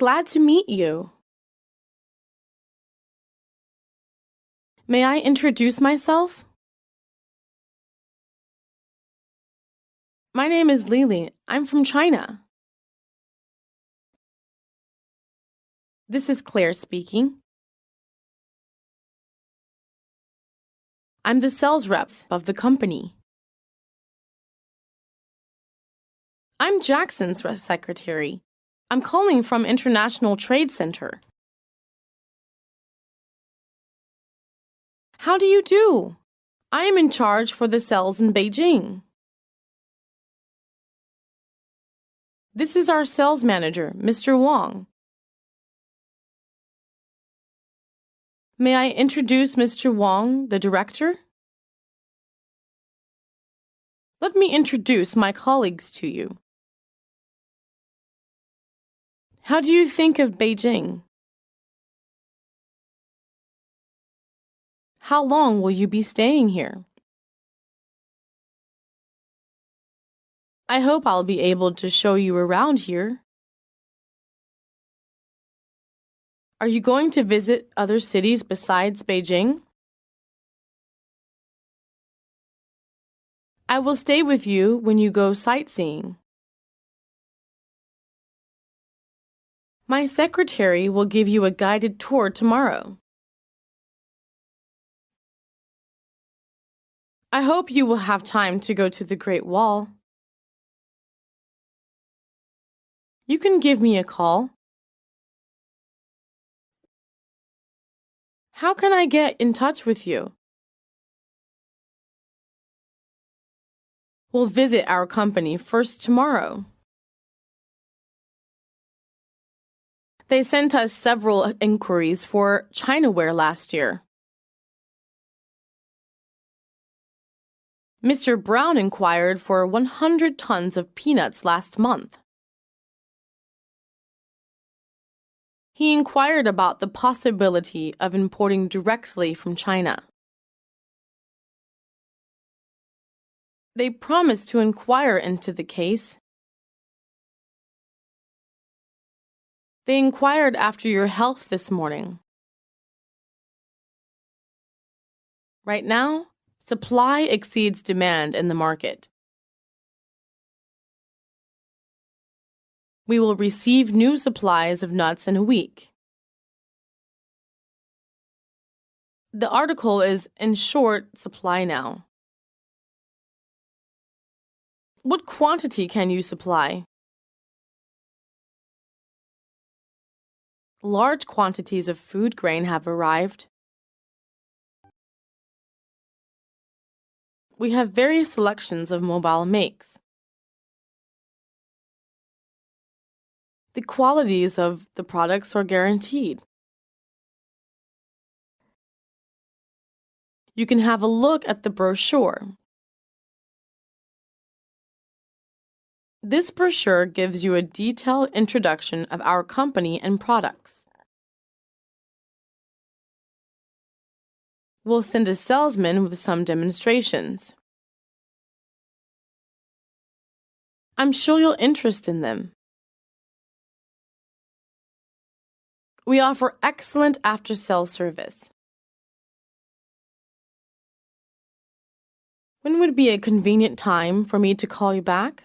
Glad to meet you. May I introduce myself? My name is Lily. I'm from China. This is Claire speaking. I'm the sales rep of the company. I'm Jackson's secretary. I'm calling from International Trade Center. How do you do? I am in charge for the sales in Beijing. This is our sales manager, Mr. Wang. May I introduce Mr. Wang, the director? Let me introduce my colleagues to you. How do you think of Beijing? How long will you be staying here? I hope I'll be able to show you around here. Are you going to visit other cities besides Beijing? I will stay with you when you go sightseeing. My secretary will give you a guided tour tomorrow. I hope you will have time to go to the Great Wall. You can give me a call. How can I get in touch with you? We'll visit our company first tomorrow. They sent us several inquiries for Chinaware last year. Mr. Brown inquired for 100 tons of peanuts last month. He inquired about the possibility of importing directly from China. They promised to inquire into the case. They inquired after your health this morning. Right now, supply exceeds demand in the market. We will receive new supplies of nuts in a week. The article is in short supply now. What quantity can you supply? Large quantities of food grain have arrived. We have various selections of mobile makes. The qualities of the products are guaranteed. You can have a look at the brochure. This brochure gives you a detailed introduction of our company and products. We'll send a salesman with some demonstrations. I'm sure you'll interest in them. We offer excellent after-sales service. When would be a convenient time for me to call you back?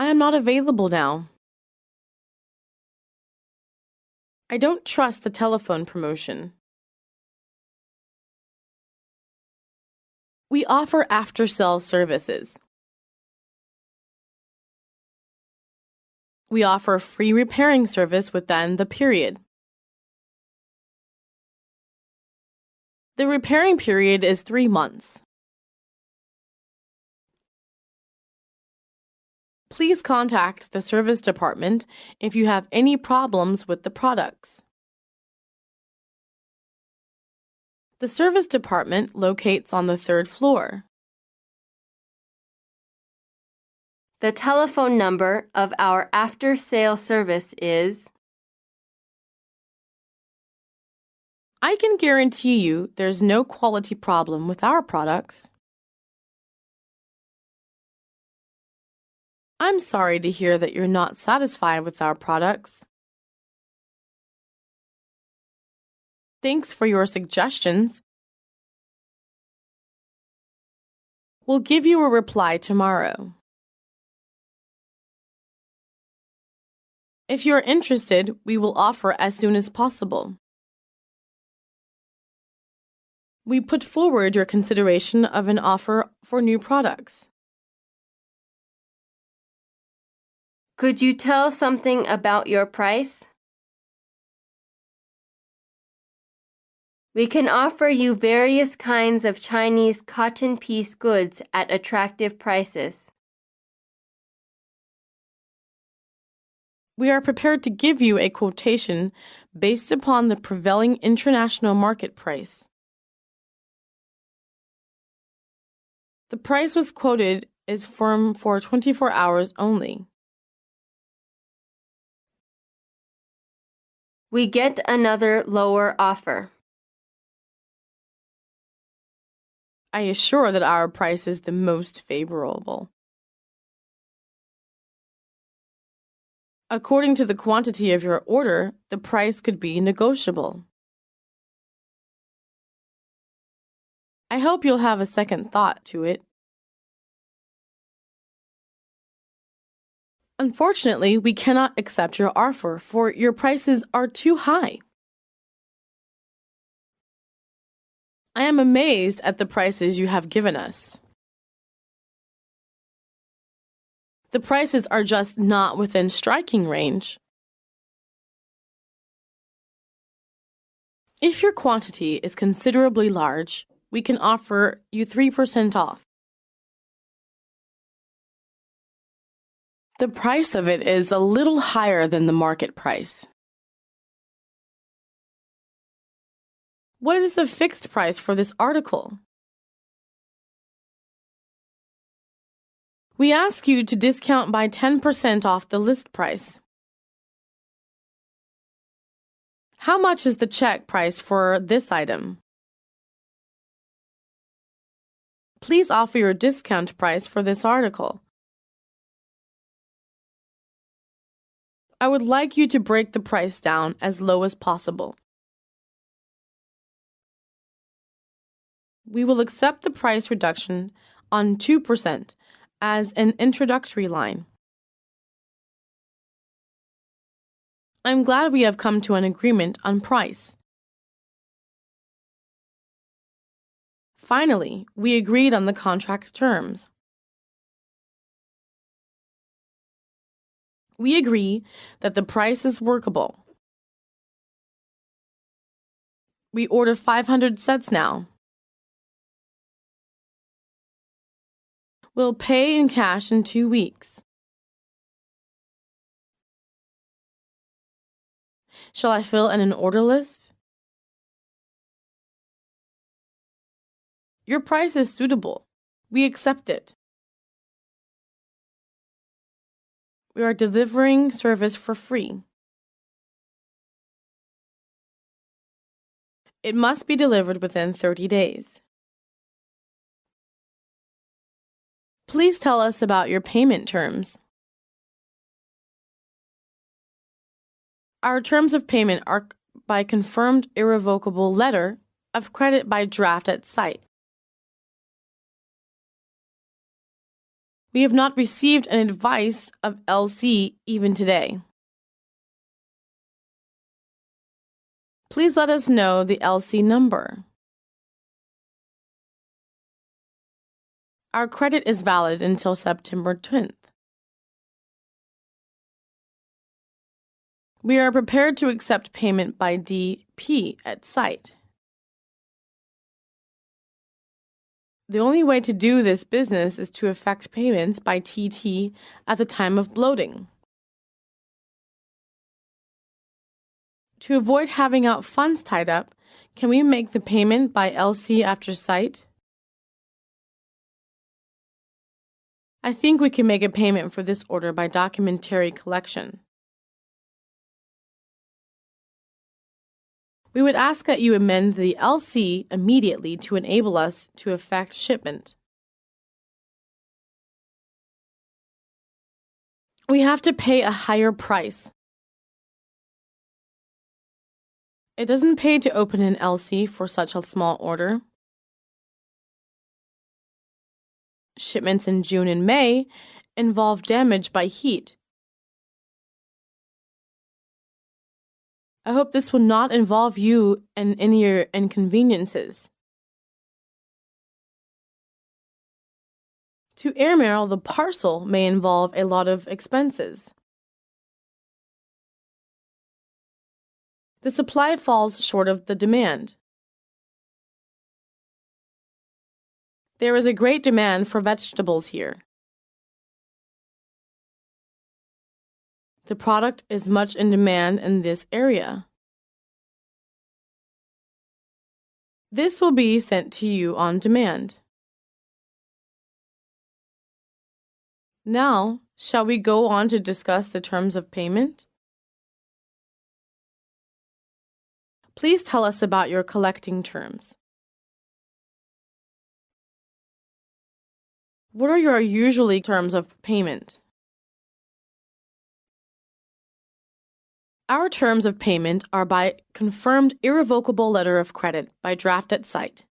I am not available now. I don't trust the telephone promotion. We offer after-sales services. We offer a free repairing service within the period. The repairing period is 3 months. Please contact the service department if you have any problems with the products. The service department locates on the 3rd floor. The telephone number of our after-sale service is... I can guarantee you there's no quality problem with our products. I'm sorry to hear that you're not satisfied with our products. Thanks for your suggestions. We'll give you a reply tomorrow. If you're interested, we will offer as soon as possible. We put forward your consideration of an offer for new products. Could you tell something about your price? We can offer you various kinds of Chinese cotton piece goods at attractive prices. We are prepared to give you a quotation based upon the prevailing international market price. The price was quoted is firm for 24 hours only. We get another lower offer. I assure that our price is the most favorable. According to the quantity of your order, the price could be negotiable. I hope you'll have a second thought to it. Unfortunately, we cannot accept your offer, for your prices are too high. I am amazed at the prices you have given us. The prices are just not within striking range. If your quantity is considerably large, we can offer you 3% off. The price of it is a little higher than the market price. What is the fixed price for this article? We ask you to discount by 10% off the list price. How much is the check price for this item? Please offer your discount price for this article. I would like you to break the price down as low as possible. We will accept the price reduction on 2% as an introductory line. I'm glad we have come to an agreement on price. Finally, we agreed on the contract terms. We agree that the price is workable. We order 500 sets now. We'll pay in cash in 2 weeks. Shall I fill in an order list? Your price is suitable. We accept it. We are delivering service for free. It must be delivered within 30 days. Please tell us about your payment terms. Our terms of payment are by confirmed irrevocable letter of credit by draft at site. We have not received an advice of LC even today. Please let us know the LC number. Our credit is valid until September 10th. We are prepared to accept payment by DP at site. The only way to do this business is to effect payments by TT at the time of bloating. To avoid having out funds tied up, can we make the payment by LC after site? I think we can make a payment for this order by documentary collection. We would ask that you amend the LC immediately to enable us to effect shipment. We have to pay a higher price. It doesn't pay to open an LC for such a small order. Shipments in June and May involve damage by heat. I hope this will not involve you and any of your inconveniences. To airmail the parcel may involve a lot of expenses. The supply falls short of the demand. There is a great demand for vegetables here. The product is much in demand in this area. This will be sent to you on demand. Now, shall we go on to discuss the terms of payment? Please tell us about your collecting terms. What are your usually terms of payment? Our terms of payment are by confirmed irrevocable letter of credit by draft at site.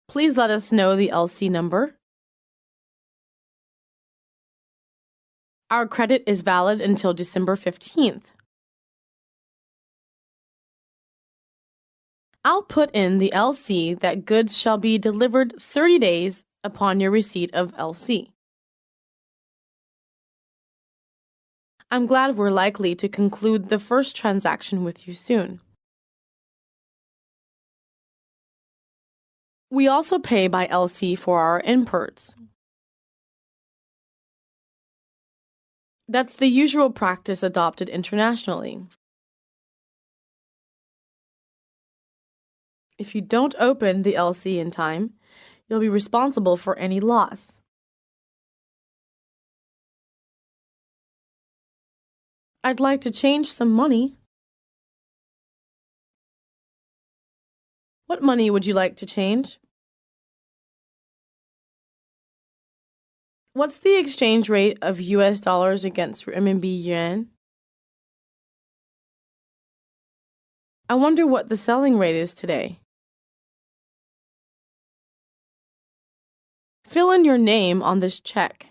Please let us know the LC number. Our credit is valid until December 15th. I'll put in the LC that goods shall be delivered 30 days upon your receipt of LC. I'm glad we're likely to conclude the first transaction with you soon. We also pay by LC for our imports. That's the usual practice adopted internationally. If you don't open the LC in time, you'll be responsible for any loss. I'd like to change some money. What money would you like to change? What's the exchange rate of US dollars against renminbi yuan? I wonder what the selling rate is today. Fill in your name on this check.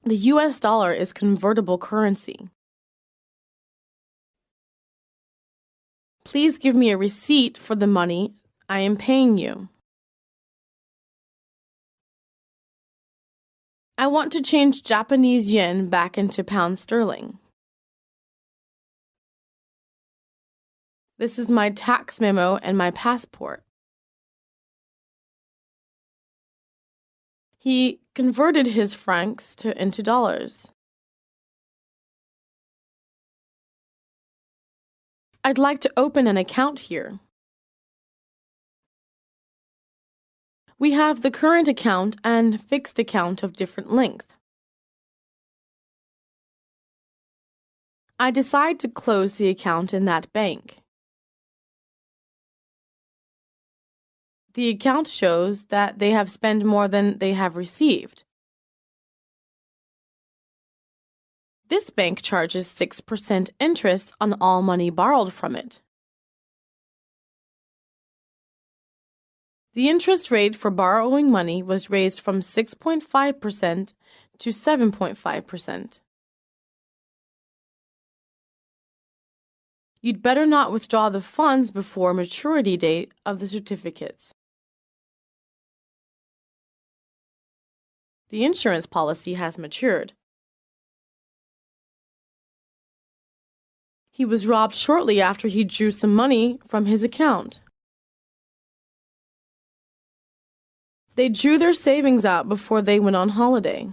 The US dollar is convertible currency. Please give me a receipt for the money I am paying you. I want to change Japanese yen back into pound sterling. This is my tax memo and my passport. He converted his francs into dollars. I'd like to open an account here. We have the current account and fixed account of different length. I decide to close the account in that bank. The account shows that they have spent more than they have received. This bank charges 6% interest on all money borrowed from it. The interest rate for borrowing money was raised from 6.5% to 7.5%. You'd better not withdraw the funds before maturity date of the certificates. The insurance policy has matured. He was robbed shortly after he drew some money from his account. They drew their savings out before they went on holiday.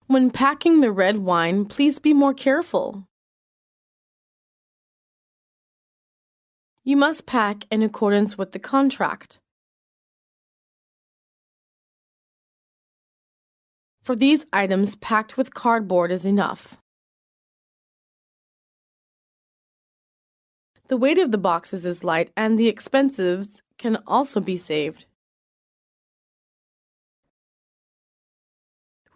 When packing the red wine, please be more careful. You must pack in accordance with the contract. For these items, packed with cardboard is enough. The weight of the boxes is light and the expenses can also be saved.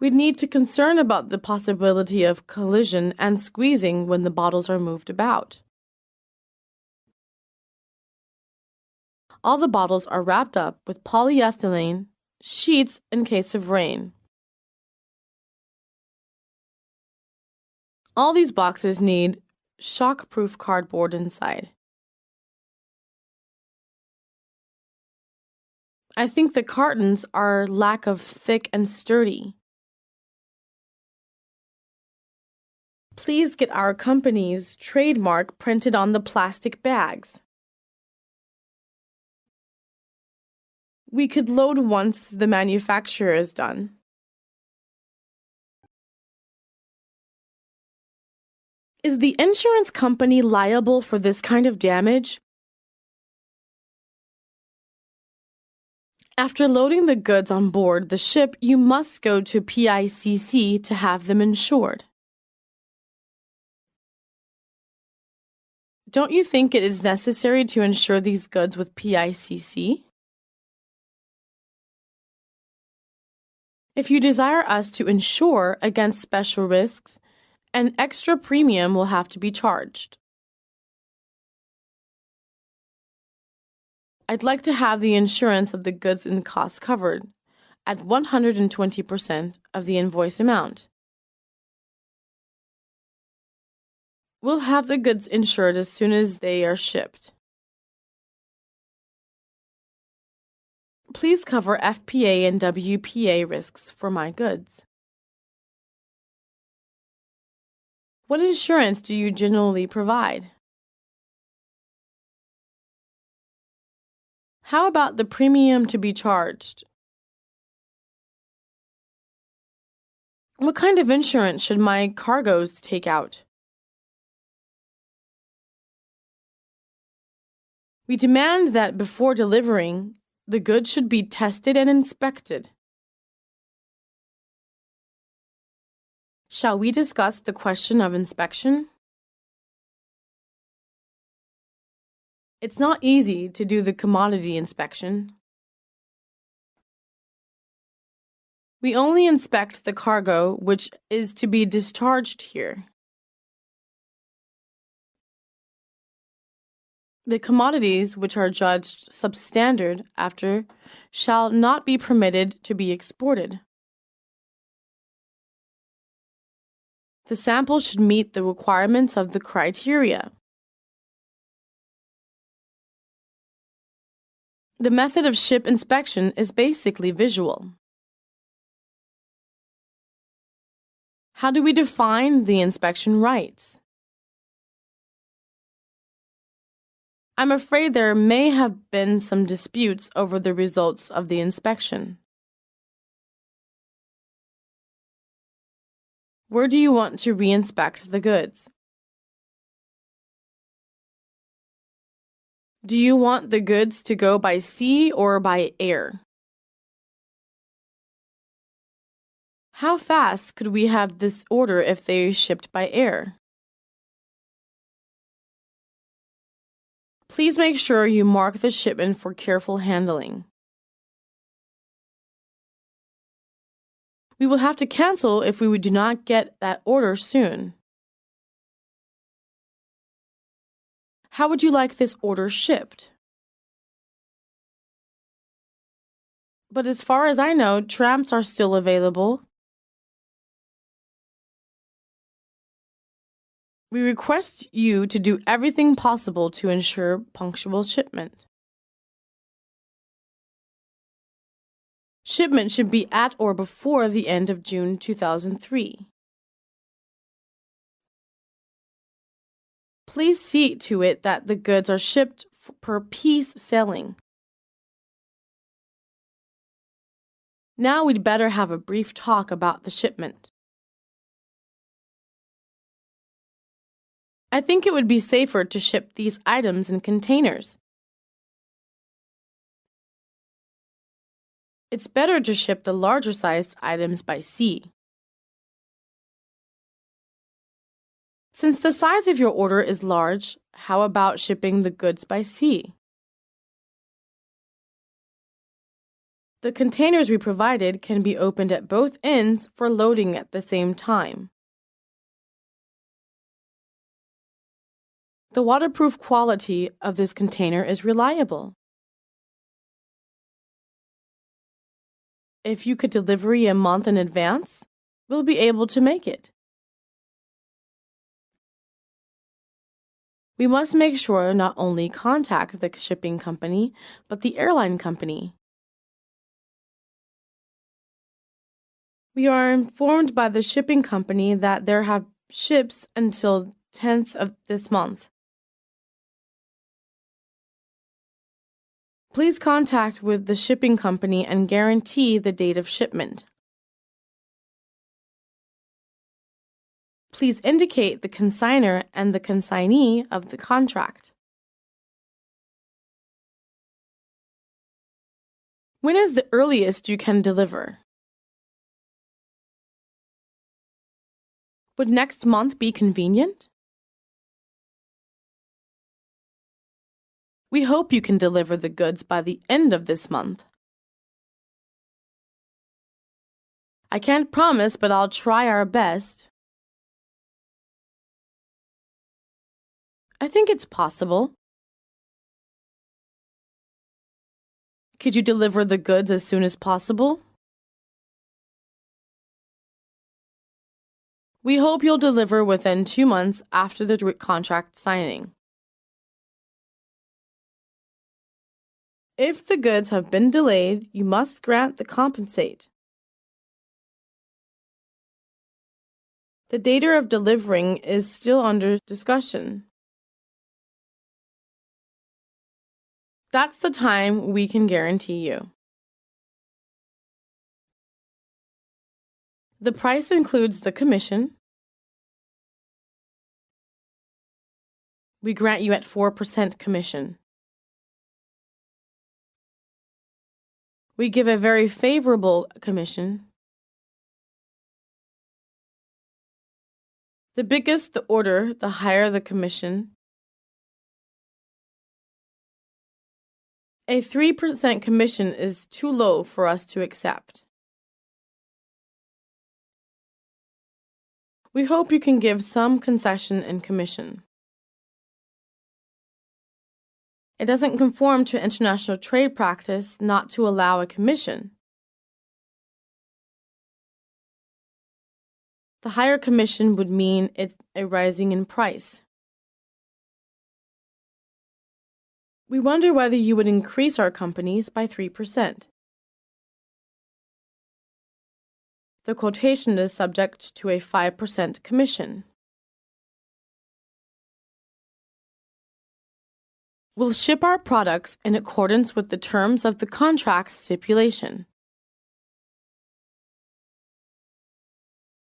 We need to concern about the possibility of collision and squeezing when the bottles are moved about. All the bottles are wrapped up with polyethylene sheets in case of rain. All these boxes need shockproof cardboard inside. I think the cartons are lack of thick and sturdy. Please get our company's trademark printed on the plastic bags. We could load once the manufacture is done. Is the insurance company liable for this kind of damage? After loading the goods on board the ship, you must go to PICC to have them insured. Don't you think it is necessary to insure these goods with PICC? If you desire us to insure against special risks, an extra premium will have to be charged. I'd like to have the insurance of the goods and costs covered at 120% of the invoice amount. We'll have the goods insured as soon as they are shipped. Please cover FPA and WPA risks for my goods. What insurance do you generally provide? How about the premium to be charged? What kind of insurance should my cargoes take out? We demand that before delivering, the goods should be tested and inspected. Shall we discuss the question of inspection? It's not easy to do the commodity inspection. We only inspect the cargo which is to be discharged here. The commodities which are judged substandard after shall not be permitted to be exported. The sample should meet the requirements of the criteria. The method of ship inspection is basically visual. How do we define the inspection rights? I'm afraid there may have been some disputes over the results of the inspection. Where do you want to re-inspect the goods? Do you want the goods to go by sea or by air? How fast could we have this order if they shipped by air? Please make sure you mark the shipment for careful handling. We will have to cancel if we do not get that order soon. How would you like this order shipped? But as far as I know, tramps are still available. We request you to do everything possible to ensure punctual shipment. Shipment should be at or before the end of June 2003. Please see to it that the goods are shipped per piece sailing. Now we'd better have a brief talk about the shipment. I think it would be safer to ship these items in containers. It's better to ship the larger sized items by sea. Since the size of your order is large, How about shipping the goods by sea? The containers we provided can be opened at both ends for loading at the same time. The waterproof quality of this container is reliable. If you could delivery a month in advance, we'll be able to make it. We must make sure not only contact the shipping company, but the airline company. We are informed by the shipping company that there have ships until 10th of this month. Please contact with the shipping company and guarantee the date of shipment. Please indicate the consignor and the consignee of the contract. When is the earliest you can deliver? Would next month be convenient? We hope you can deliver the goods by the end of this month. I can't promise, but I'll try our best. I think it's possible. Could you deliver the goods as soon as possible? We hope you'll deliver within 2 months after the contract signing. If the goods have been delayed, you must grant the compensate. The date of delivering is still under discussion. That's the time we can guarantee you. The price includes the commission. We grant you at 4% commission. We give a very favorable commission. The bigger the order, the higher the commission. A 3% commission is too low for us to accept. We hope you can give some concession in commission. It doesn't conform to international trade practice not to allow a commission. The higher commission would mean it's a rising in price. We wonder whether you would increase our companies by 3%. The quotation is subject to a 5% commission. We'll ship our products in accordance with the terms of the contract stipulation.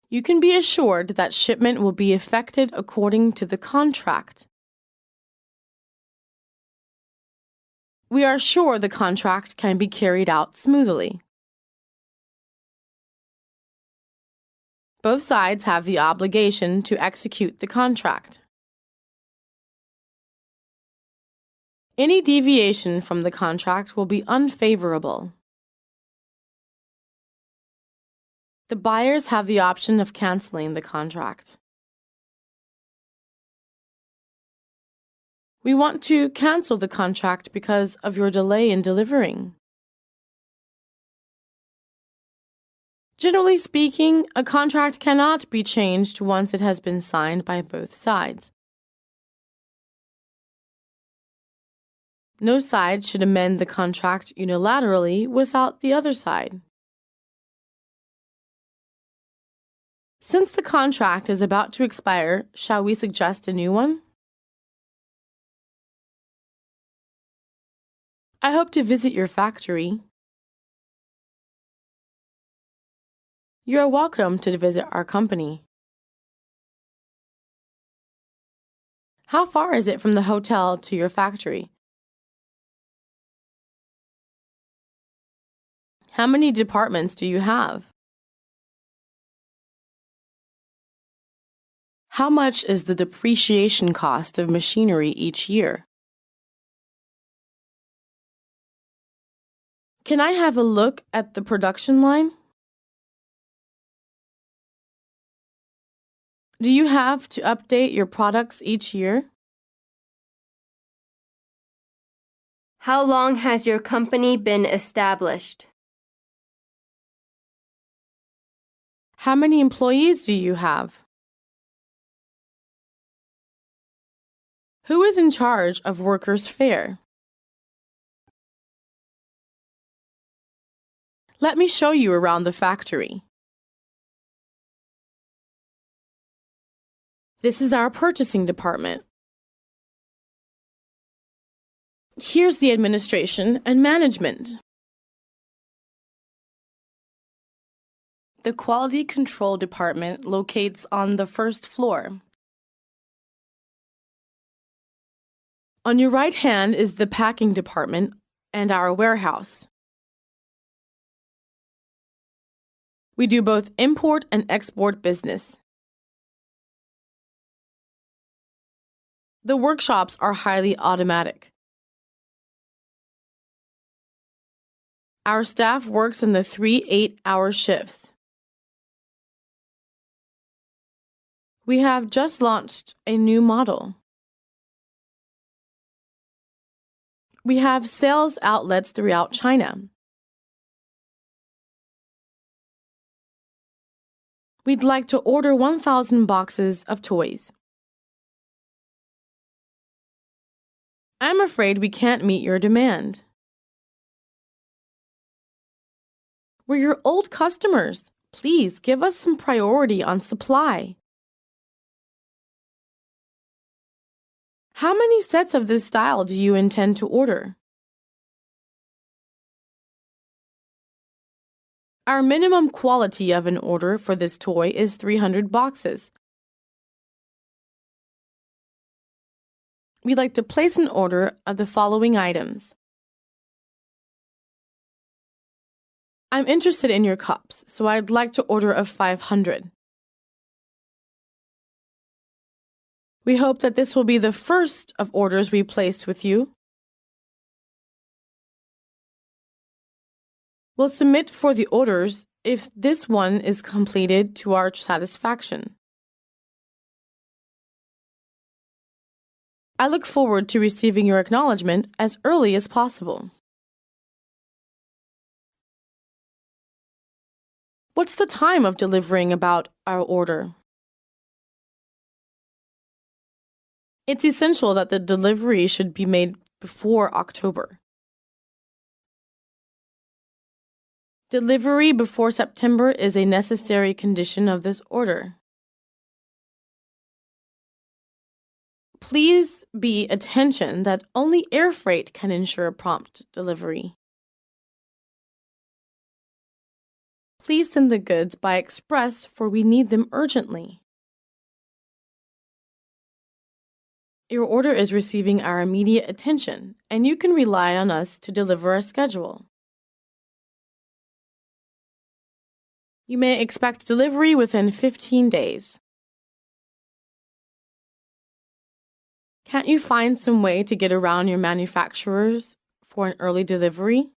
You can be assured that shipment will be effected according to the contract. We are sure the contract can be carried out smoothly. Both sides have the obligation to execute the contract. Any deviation from the contract will be unfavorable. The buyers have the option of canceling the contract. We want to cancel the contract because of your delay in delivering. Generally speaking, a contract cannot be changed once it has been signed by both sides. No side should amend the contract unilaterally without the other side. Since the contract is about to expire, shall we suggest a new one? I hope to visit your factory. You are welcome to visit our company. How far is it from the hotel to your factory? How many departments do you have? How much is the depreciation cost of machinery each year? Can I have a look at the production line? Do you have to update your products each year? How long has your company been established? How many employees do you have? Who is in charge of workers' fare? Let me show you around the factory. This is our purchasing department. Here's the administration and management. The quality control department locates on the first floor. On your right hand is the packing department and our warehouse. We do both import and export business. The workshops are highly automatic. Our staff works in the 3 8-hour shifts. We have just launched a new model. We have sales outlets throughout China. We'd like to order 1,000 boxes of toys. I'm afraid we can't meet your demand. We're your old customers. Please give us some priority on supply. How many sets of this style do you intend to order? Our minimum quality of an order for this toy is 300 boxes. We'd like to place an order of the following items. I'm interested in your cups, so I'd like to order of 500. We hope that this will be the first of orders we placed with you. We'll submit for the orders if this one is completed to our satisfaction. I look forward to receiving your acknowledgement as early as possible. What's the time of delivering about our order? It's essential that the delivery should be made before October. Delivery before September is a necessary condition of this order. Please be attention that only air freight can ensure prompt delivery. Please send the goods by express, for we need them urgently. Your order is receiving our immediate attention, and you can rely on us to deliver a schedule. You may expect delivery within 15 days. Can't you find some way to get around your manufacturers for an early delivery?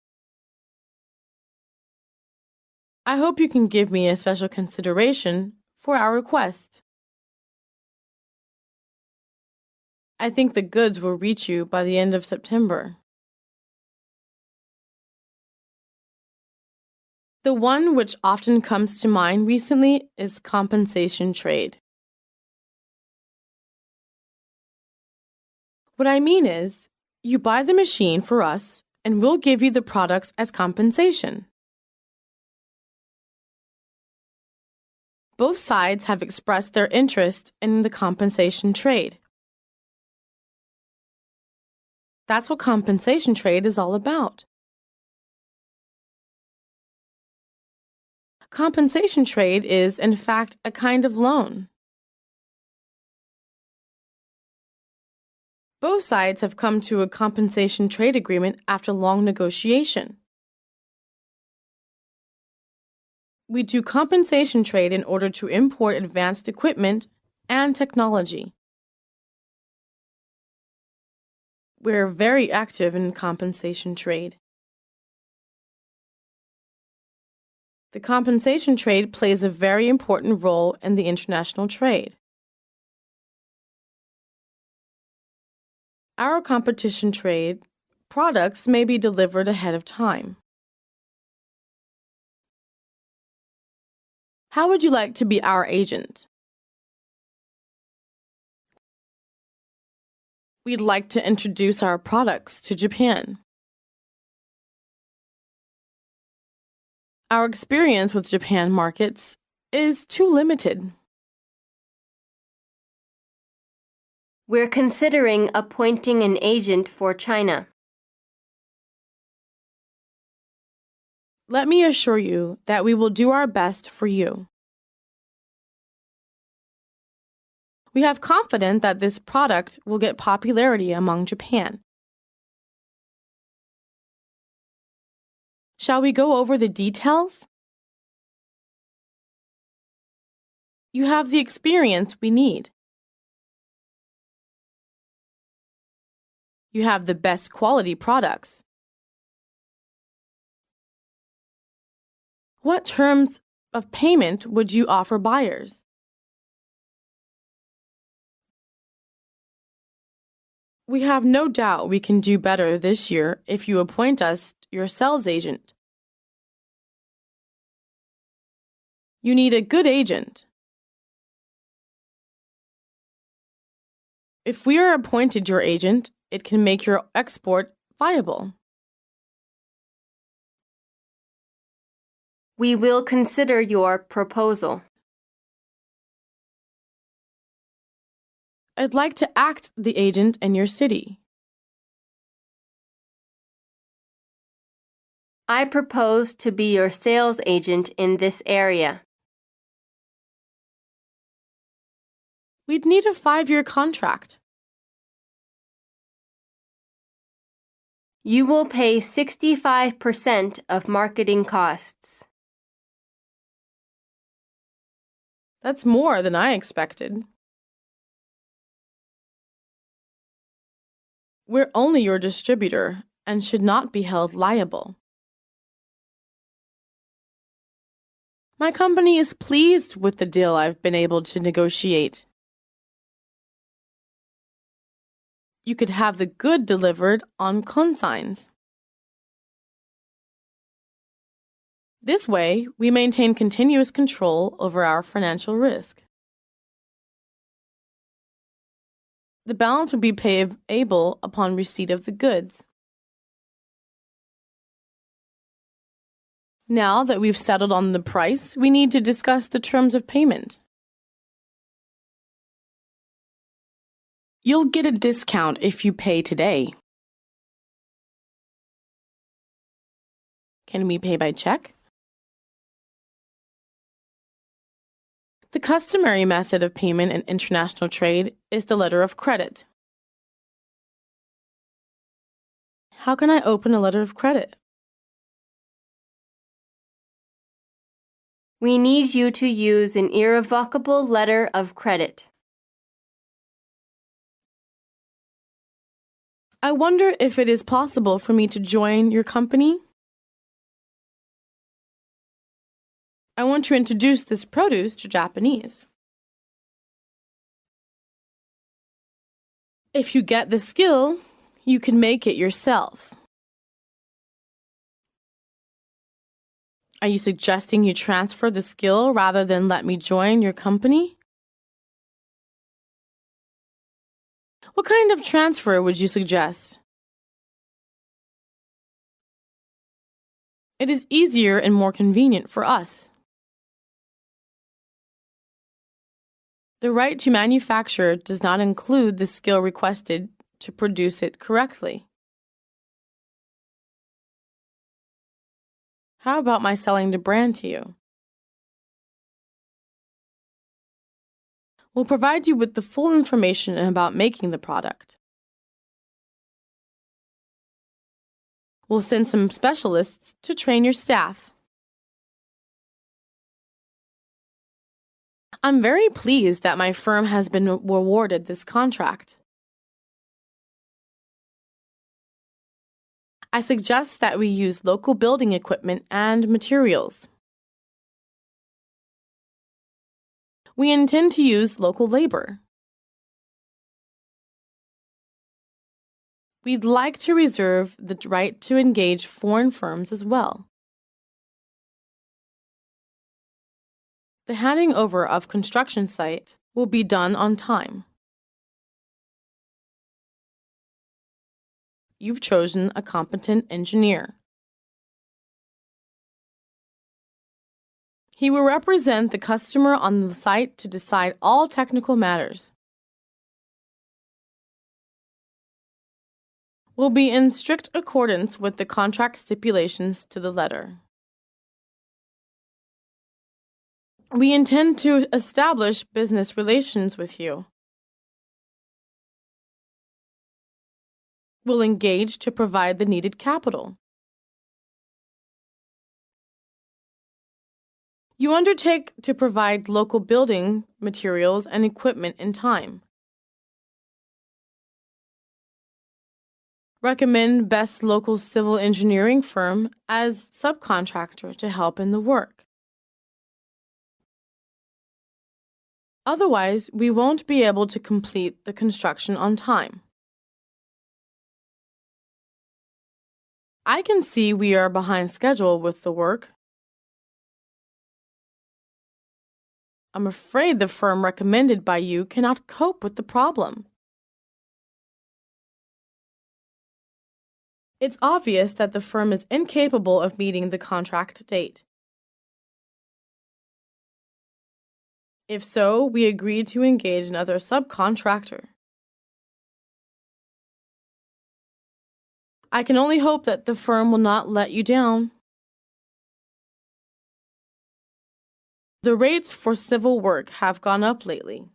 I hope you can give me a special consideration for our request. I think the goods will reach you by the end of September. The one which often comes to mind recently is compensation trade. What I mean is, you buy the machine for us and we'll give you the products as compensation. Both sides have expressed their interest in the compensation trade. That's what compensation trade is all about. Compensation trade is, in fact, a kind of loan. Both sides have come to a compensation trade agreement after long negotiation. We do compensation trade in order to import advanced equipment and technology. We're very active in compensation trade. The compensation trade plays a very important role in the international trade. Our competition trade products may be delivered ahead of time. How would you like to be our agent? We'd like to introduce our products to Japan. Our experience with Japan markets is too limited. We're considering appointing an agent for China. Let me assure you that we will do our best for you. We have confidence that this product will get popularity among Japan. Shall we go over the details? You have the experience we need. You have the best quality products. What terms of payment would you offer buyers? We have no doubt we can do better this year if you appoint us your sales agent. You need a good agent. If we are appointed your agent, it can make your export viable. We will consider your proposal. I'd like to act the agent in your city. I propose to be your sales agent in this area. We'd need a 5-year contract. You will pay 65% of marketing costs. That's more than I expected. We're only your distributor and should not be held liable. My company is pleased with the deal I've been able to negotiate. You could have the good delivered on consigns. This way, we maintain continuous control over our financial risk. The balance would be payable upon receipt of the goods. Now that we've settled on the price, we need to discuss the terms of payment. You'll get a discount if you pay today. Can we pay by check? The customary method of payment in international trade is the letter of credit. How can I open a letter of credit? We need you to use an irrevocable letter of credit. I wonder if it is possible for me to join your company? I want to introduce this produce to Japanese. If you get the skill, you can make it yourself. Are you suggesting you transfer the skill rather than let me join your company? What kind of transfer would you suggest? It is easier and more convenient for us. The right to manufacture does not include the skill requested to produce it correctly. How about my selling the brand to you? We'll provide you with the full information about making the product. We'll send some specialists to train your staff. I'm very pleased that my firm has been awarded this contract. I suggest that we use local building equipment and materials. We intend to use local labor. We'd like to reserve the right to engage foreign firms as well. The handing over of construction site will be done on time. You've chosen a competent engineer. He will represent the customer on the site to decide all technical matters. Will be in strict accordance with the contract stipulations to the letter. We intend to establish business relations with you. We'll engage to provide the needed capital. You undertake to provide local building materials and equipment in time. Recommend best local civil engineering firm as subcontractor to help in the work. Otherwise, we won't be able to complete the construction on time. I can see we are behind schedule with the work. I'm afraid the firm recommended by you cannot cope with the problem. It's obvious that the firm is incapable of meeting the contract date. If so, we agree to engage another subcontractor. I can only hope that the firm will not let you down. The rates for civil work have gone up lately.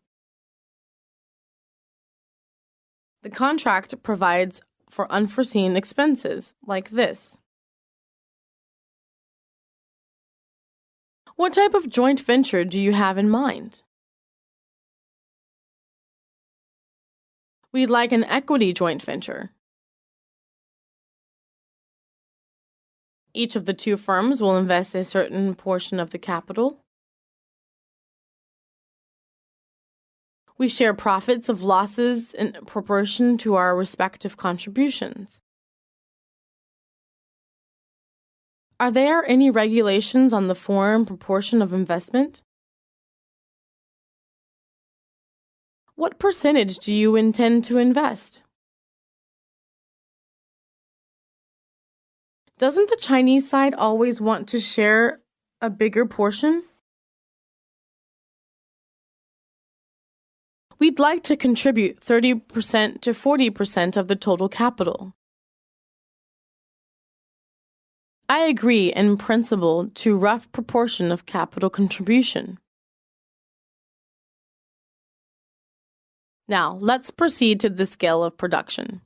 The contract provides for unforeseen expenses like this. What type of joint venture do you have in mind? We'd like an equity joint venture. Each of the two firms will invest a certain portion of the capital. We share profits of losses in proportion to our respective contributions. Are there any regulations on the foreign proportion of investment? What percentage do you intend to invest? Doesn't the Chinese side always want to share a bigger portion? We'd like to contribute 30% to 40% of the total capital. I agree in principle to rough proportion of capital contribution. Now, let's proceed to the scale of production.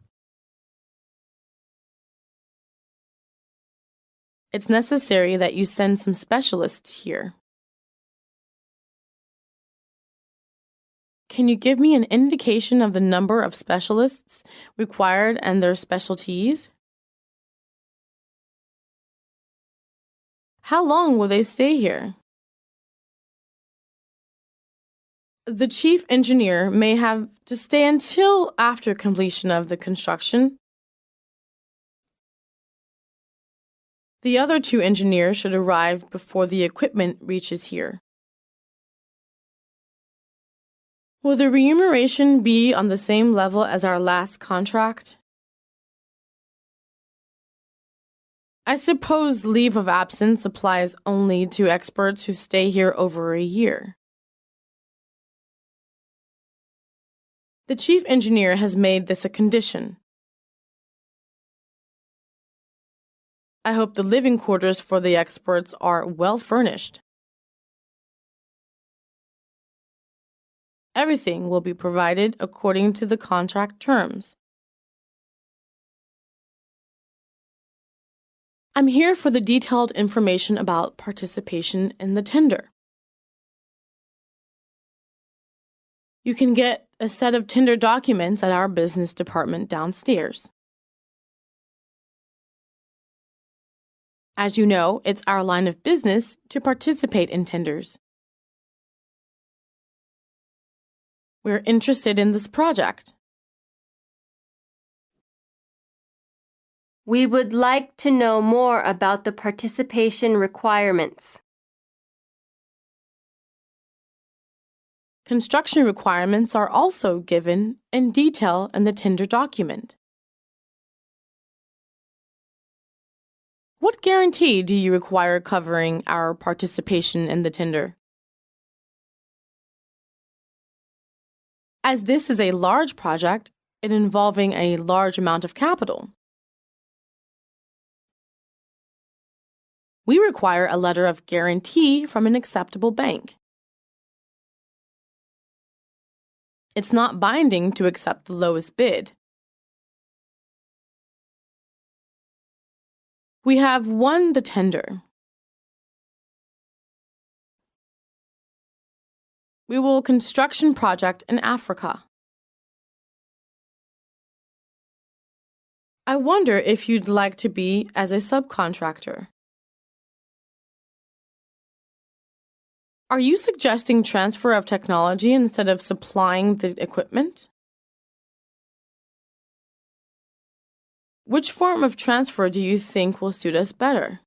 It's necessary that you send some specialists here. Can you give me an indication of the number of specialists required and their specialties? How long will they stay here? The chief engineer may have to stay until after completion of the construction. The other two engineers should arrive before the equipment reaches here. Will the remuneration be on the same level as our last contract? I suppose leave of absence applies only to experts who stay here over a year. The chief engineer has made this a condition. I hope the living quarters for the experts are well furnished. Everything will be provided according to the contract terms. I'm here for the detailed information about participation in the tender. You can get a set of tender documents at our business department downstairs. As you know, it's our line of business to participate in tenders. We're interested in this project. We would like to know more about the participation requirements. Construction requirements are also given in detail in the tender document. What guarantee do you require covering our participation in the tender? As this is a large project, it involving a large amount of capital, we require a letter of guarantee from an acceptable bank. It's not binding to accept the lowest bid. We have won the tender. We will construction project in Africa. I wonder if you'd like to be as a subcontractor. Are you suggesting transfer of technology instead of supplying the equipment? Which form of transfer do you think will suit us better?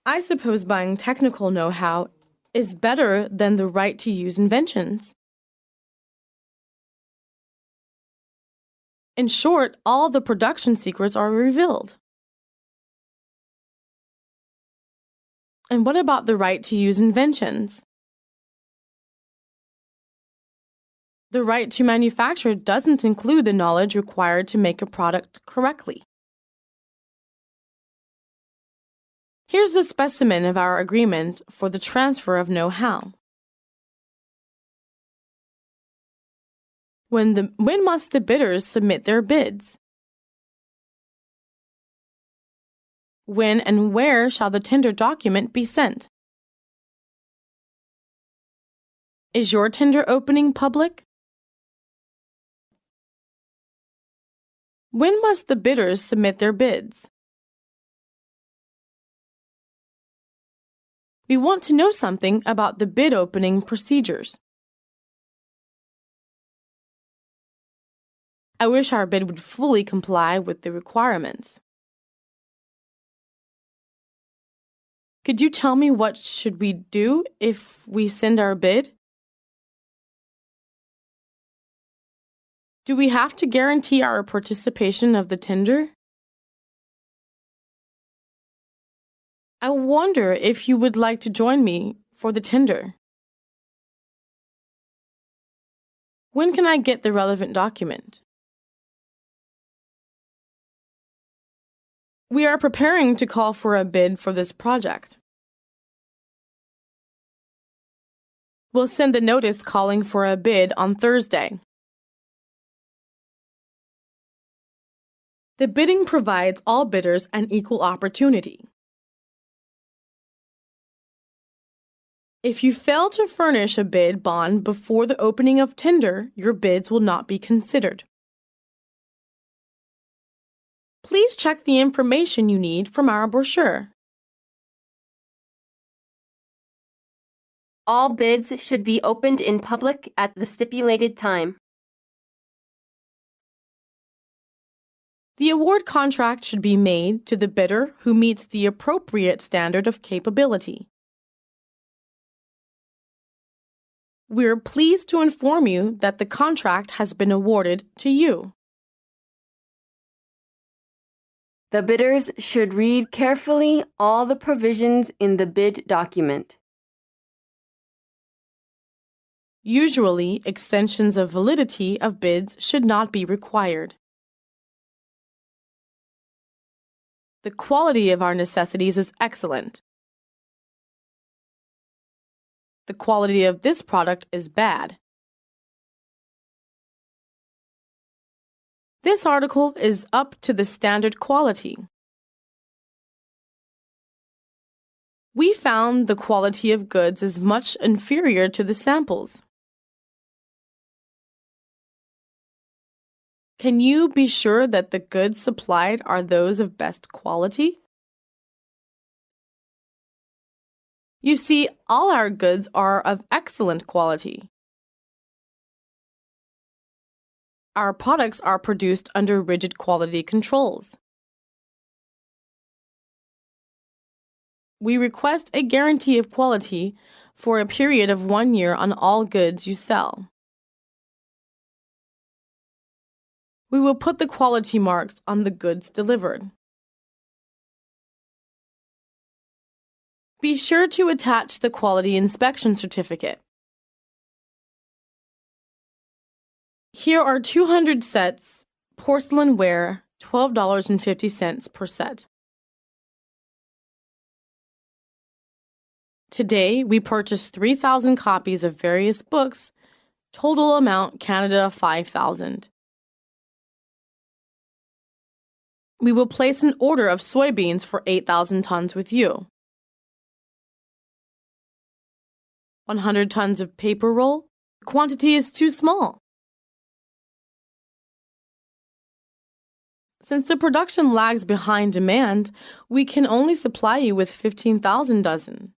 I suppose buying technical know-how is better than the right to use inventions. In short, all the production secrets are revealed. And what about the right to use inventions? The right to manufacture doesn't include the knowledge required to make a product correctly. Here's a specimen of our agreement for the transfer of know-how. When must the bidders submit their bids? When and where shall the tender document be sent? Is your tender opening public? When must the bidders submit their bids? We want to know something about the bid opening procedures. I wish our bid would fully comply with the requirements. Could you tell me what should we do if we send our bid? Do we have to guarantee our participation of the tender? I wonder if you would like to join me for the tender. When can I get the relevant document? We are preparing to call for a bid for this project. We'll send a notice calling for a bid on Thursday. The bidding provides all bidders an equal opportunity. If you fail to furnish a bid bond before the opening of tender, your bids will not be considered. Please check the information you need from our brochure. All bids should be opened in public at the stipulated time. The award contract should be made to the bidder who meets the appropriate standard of capability. We're pleased to inform you that the contract has been awarded to you. The bidders should read carefully all the provisions in the bid document. Usually, extensions of validity of bids should not be required. The quality of our necessities is excellent. The quality of this product is bad. This article is up to the standard quality. We found the quality of goods is much inferior to the samples. Can you be sure that the goods supplied are those of best quality? You see, all our goods are of excellent quality. Our products are produced under rigid quality controls. We request a guarantee of quality for a period of 1 year on all goods you sell. We will put the quality marks on the goods delivered. Be sure to attach the quality inspection certificate. Here are 200 sets, porcelain ware, $12.50 per set. Today, we purchased 3,000 copies of various books, total amount Canada 5,000. We will place an order of soybeans for 8,000 tons with you. 100 tons of paper roll? The quantity is too small. Since the production lags behind demand, we can only supply you with 15,000 dozen.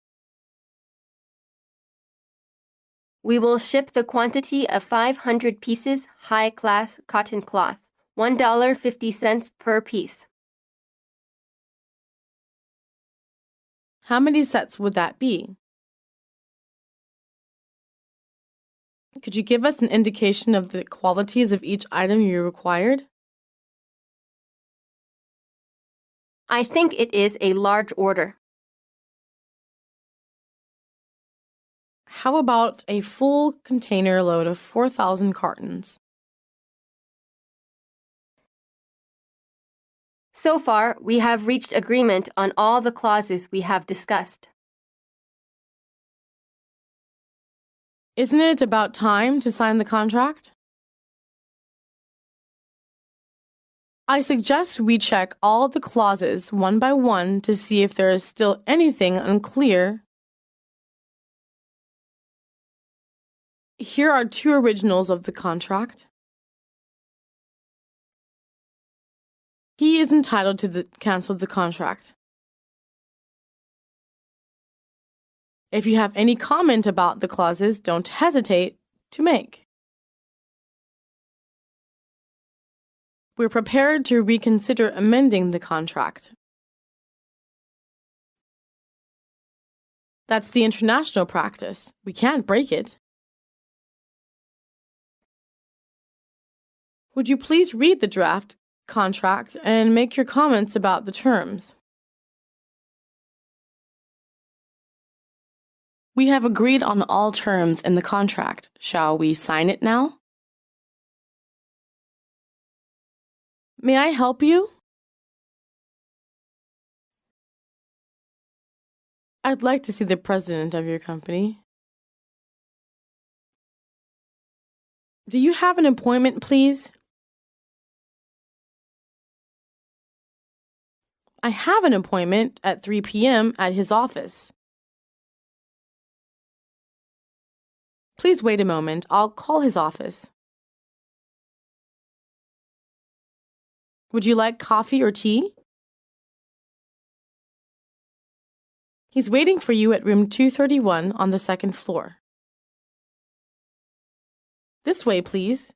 We will ship the quantity of 500 pieces high-class cotton cloth, $1.50 per piece. How many sets would that be? Could you give us an indication of the qualities of each item you required? I think it is a large order. How about a full container load of 4,000 cartons? So far, we have reached agreement on all the clauses we have discussed. Isn't it about time to sign the contract? I suggest we check all the clauses one by one to see if there is still anything unclear. Here are 2 originals of the contract. He is entitled to cancel the contract. If you have any comment about the clauses, don't hesitate to make. We're prepared to reconsider amending the contract. That's the international practice. We can't break it. Would you please read the draft contract and make your comments about the terms? We have agreed on all terms in the contract. Shall we sign it now? May I help you? I'd like to see the president of your company. Do you have an appointment, please? I have an appointment at 3 p.m. at his office. Please wait a moment. I'll call his office. Would you like coffee or tea? He's waiting for you at room 231 on the 2nd floor. This way, please.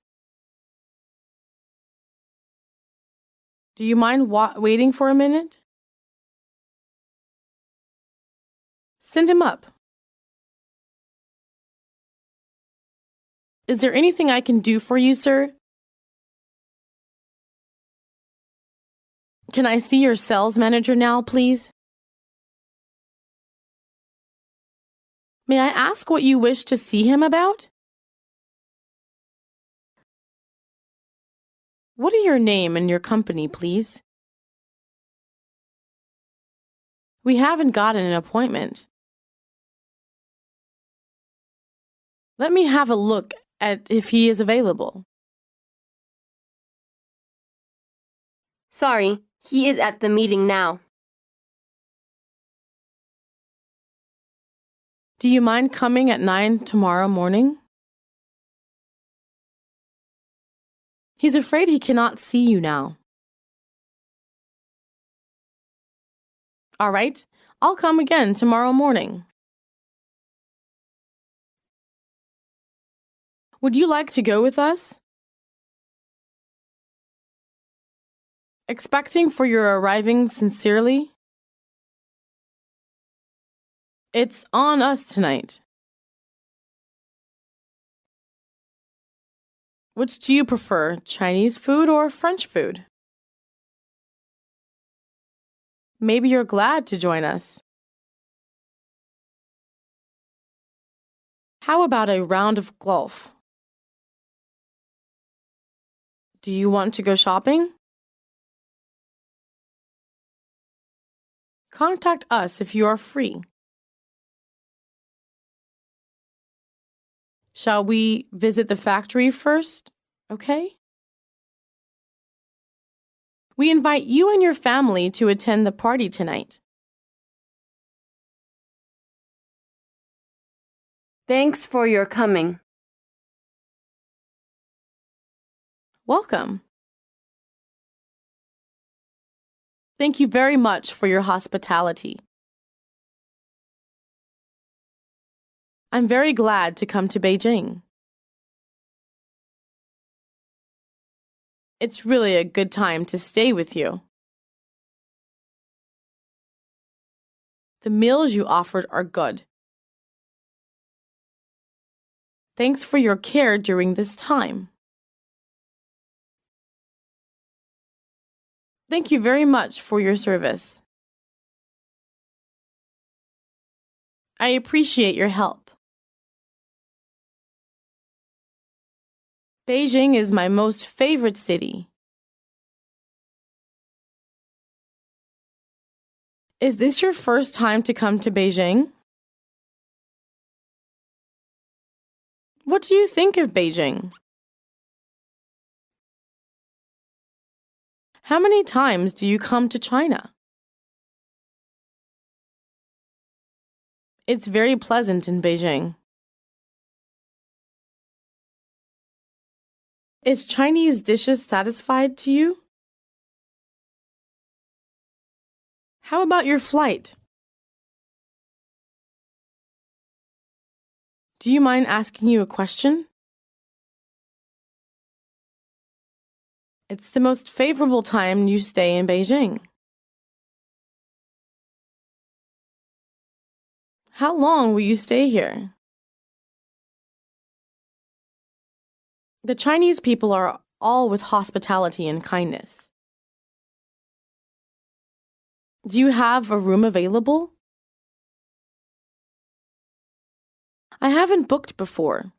Do you mind waiting for a minute? Send him up. Is there anything I can do for you, sir? Can I see your sales manager now, please? May I ask what you wish to see him about? What are your name and your company, please? We haven't gotten an appointment. Let me have a look at if he is available. Sorry, he is at the meeting now. Do you mind coming at 9 tomorrow morning? He's afraid he cannot see you now. All right, I'll come again tomorrow morning. Would you like to go with us? Expecting for your arriving sincerely? It's on us tonight. Which do you prefer, Chinese food or French food? Maybe you're glad to join us. How about a round of golf? Do you want to go shopping? Contact us if you are free. Shall we visit the factory first? Okay? We invite you and your family to attend the party tonight. Thanks for your coming. Welcome. Thank you very much for your hospitality. I'm very glad to come to Beijing. It's really a good time to stay with you. The meals you offered are good. Thanks for your care during this time. Thank you very much for your service. I appreciate your help. Beijing is my most favorite city. Is this your first time to come to Beijing? What do you think of Beijing? How many times do you come to China? It's very pleasant in Beijing. Is Chinese dishes satisfied to you? How about your flight? Do you mind asking you a question? It's the most favorable time you stay in Beijing. How long will you stay here? The Chinese people are all with hospitality and kindness. Do you have a room available? I haven't booked before.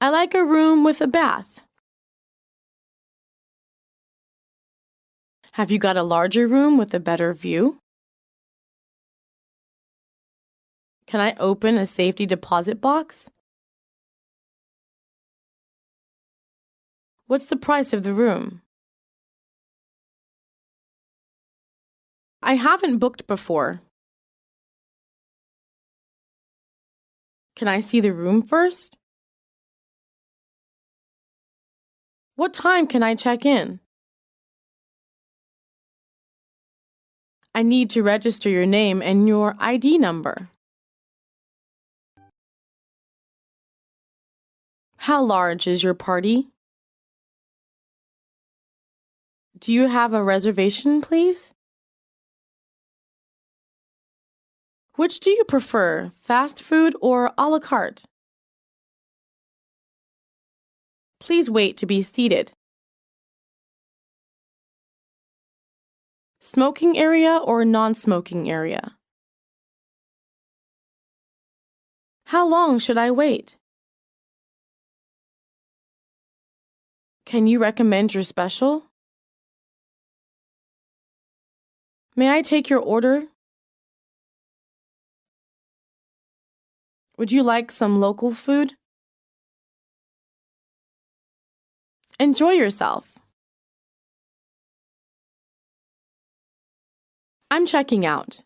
I like a room with a bath. Have you got a larger room with a better view? Can I open a safety deposit box? What's the price of the room? I haven't booked before. Can I see the room first? What time can I check in? I need to register your name and your ID number. How large is your party? Do you have a reservation, please? Which do you prefer, fast food or à la carte? Please wait to be seated. Smoking area or non-smoking area? How long should I wait? Can you recommend your special? May I take your order? Would you like some local food? Enjoy yourself. I'm checking out.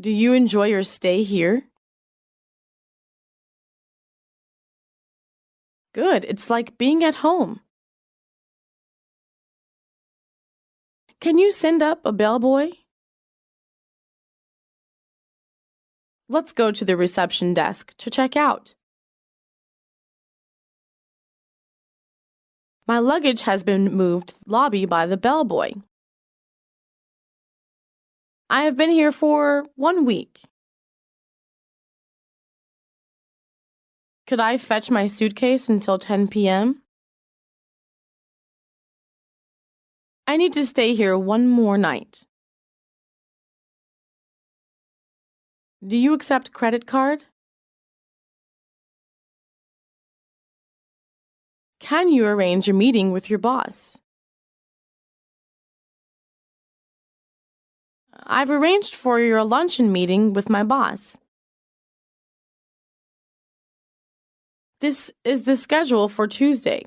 Do you enjoy your stay here? Good, it's like being at home. Can you send up a bellboy? Let's go to the reception desk to check out. My luggage has been moved to the lobby by the bellboy. I have been here for 1 week. Could I fetch my suitcase until 10 p.m.? I need to stay here one more night. Do you accept credit card? Can you arrange a meeting with your boss? I've arranged for your luncheon meeting with my boss. This is the schedule for Tuesday.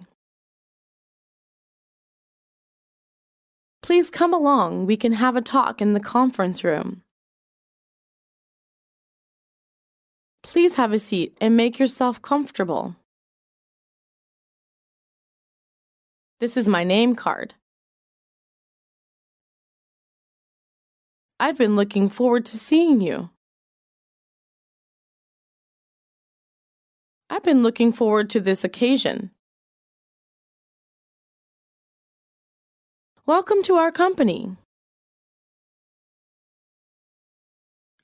Please come along. We can have a talk in the conference room. Please have a seat and make yourself comfortable. This is my name card. I've been looking forward to seeing you. I've been looking forward to this occasion. Welcome to our company.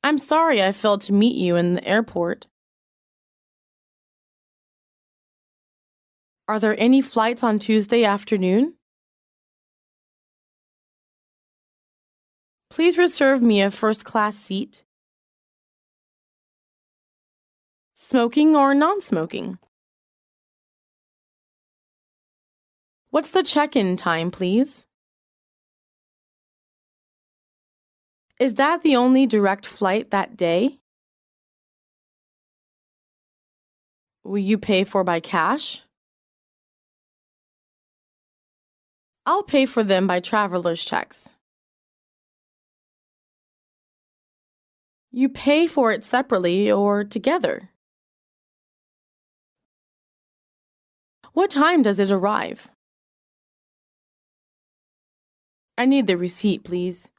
I'm sorry I failed to meet you in the airport. Are there any flights on Tuesday afternoon? Please reserve me a first-class seat. Smoking or non-smoking? What's the check-in time, please? Is that the only direct flight that day? Will you pay for by cash? I'll pay for them by traveler's checks. You pay for it separately or together? What time does it arrive? I need the receipt, please.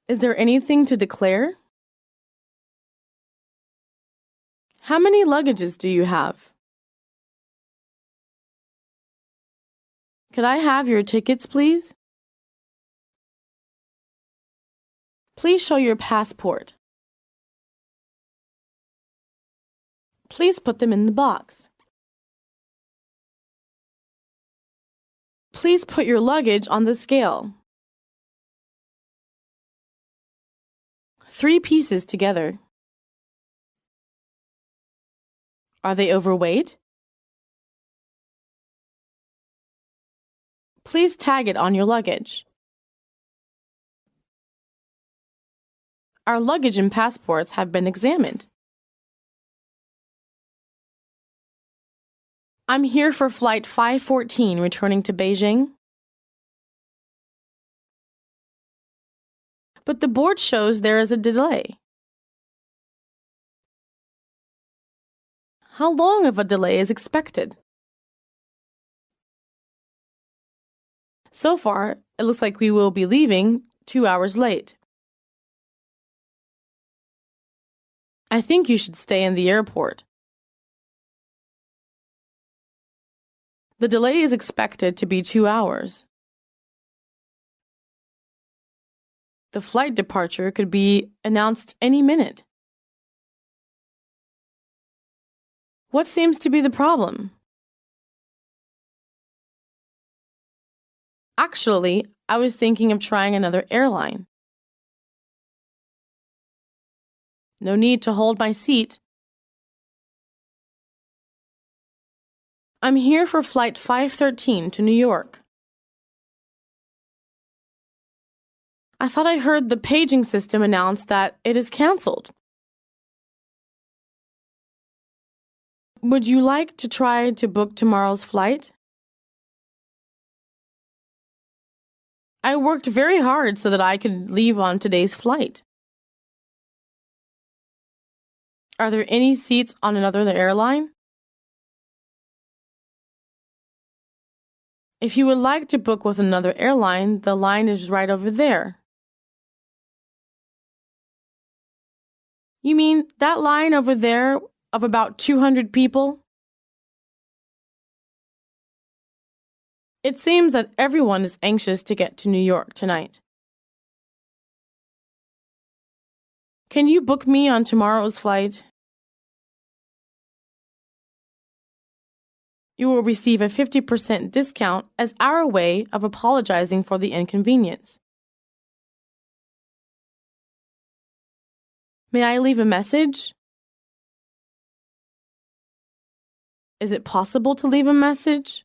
Is there anything to declare? How many luggages do you have? Could I have your tickets, please? Please show your passport. Please put them in the box. Please put your luggage on the scale. 3 pieces together. Are they overweight? Please tag it on your luggage. Our luggage and passports have been examined. I'm here for flight 514 returning to Beijing. But the board shows there is a delay. How long of a delay is expected? So far, it looks like we will be leaving 2 hours late. I think you should stay in the airport. The delay is expected to be 2 hours. The flight departure could be announced any minute. What seems to be the problem? Actually, I was thinking of trying another airline. No need to hold my seat. I'm here for flight 513 to New York. I thought I heard the paging system announce that it is canceled. Would you like to try to book tomorrow's flight? I worked very hard so that I could leave on today's flight. Are there any seats on another airline? If you would like to book with another airline, the line is right over there. You mean that line over there of about 200 people? It seems that everyone is anxious to get to New York tonight. Can you book me on tomorrow's flight? You will receive a 50% discount as our way of apologizing for the inconvenience. May I leave a message? Is it possible to leave a message?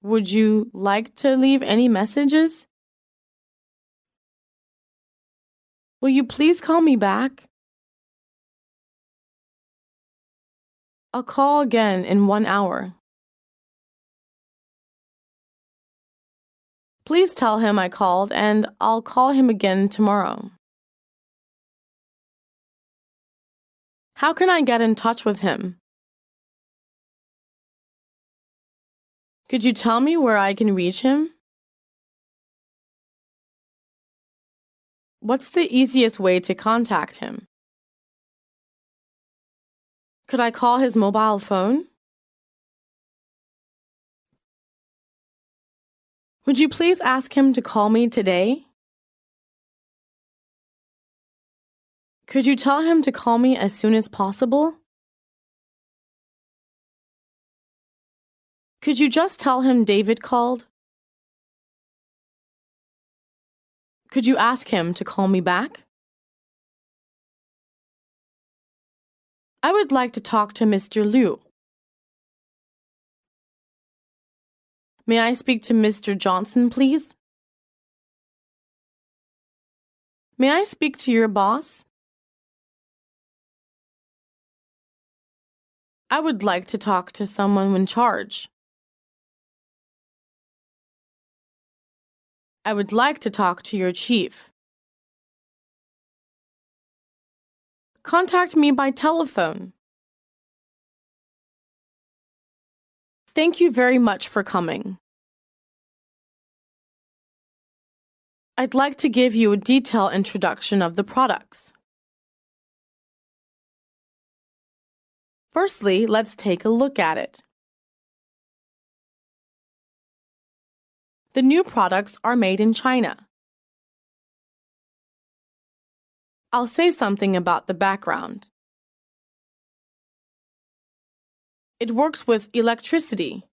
Would you like to leave any messages? Will you please call me back? I'll call again in 1 hour. Please tell him I called and I'll call him again tomorrow. How can I get in touch with him? Could you tell me where I can reach him? What's the easiest way to contact him? Could I call his mobile phone? Would you please ask him to call me today? Could you tell him to call me as soon as possible? Could you just tell him David called? Could you ask him to call me back? I would like to talk to Mr. Liu. May I speak to Mr. Johnson, please? May I speak to your boss? I would like to talk to someone in charge. I would like to talk to your chief. Contact me by telephone. Thank you very much for coming. I'd like to give you a detailed introduction of the products. Firstly, let's take a look at it. The new products are made in China. I'll say something about the background. It works with electricity.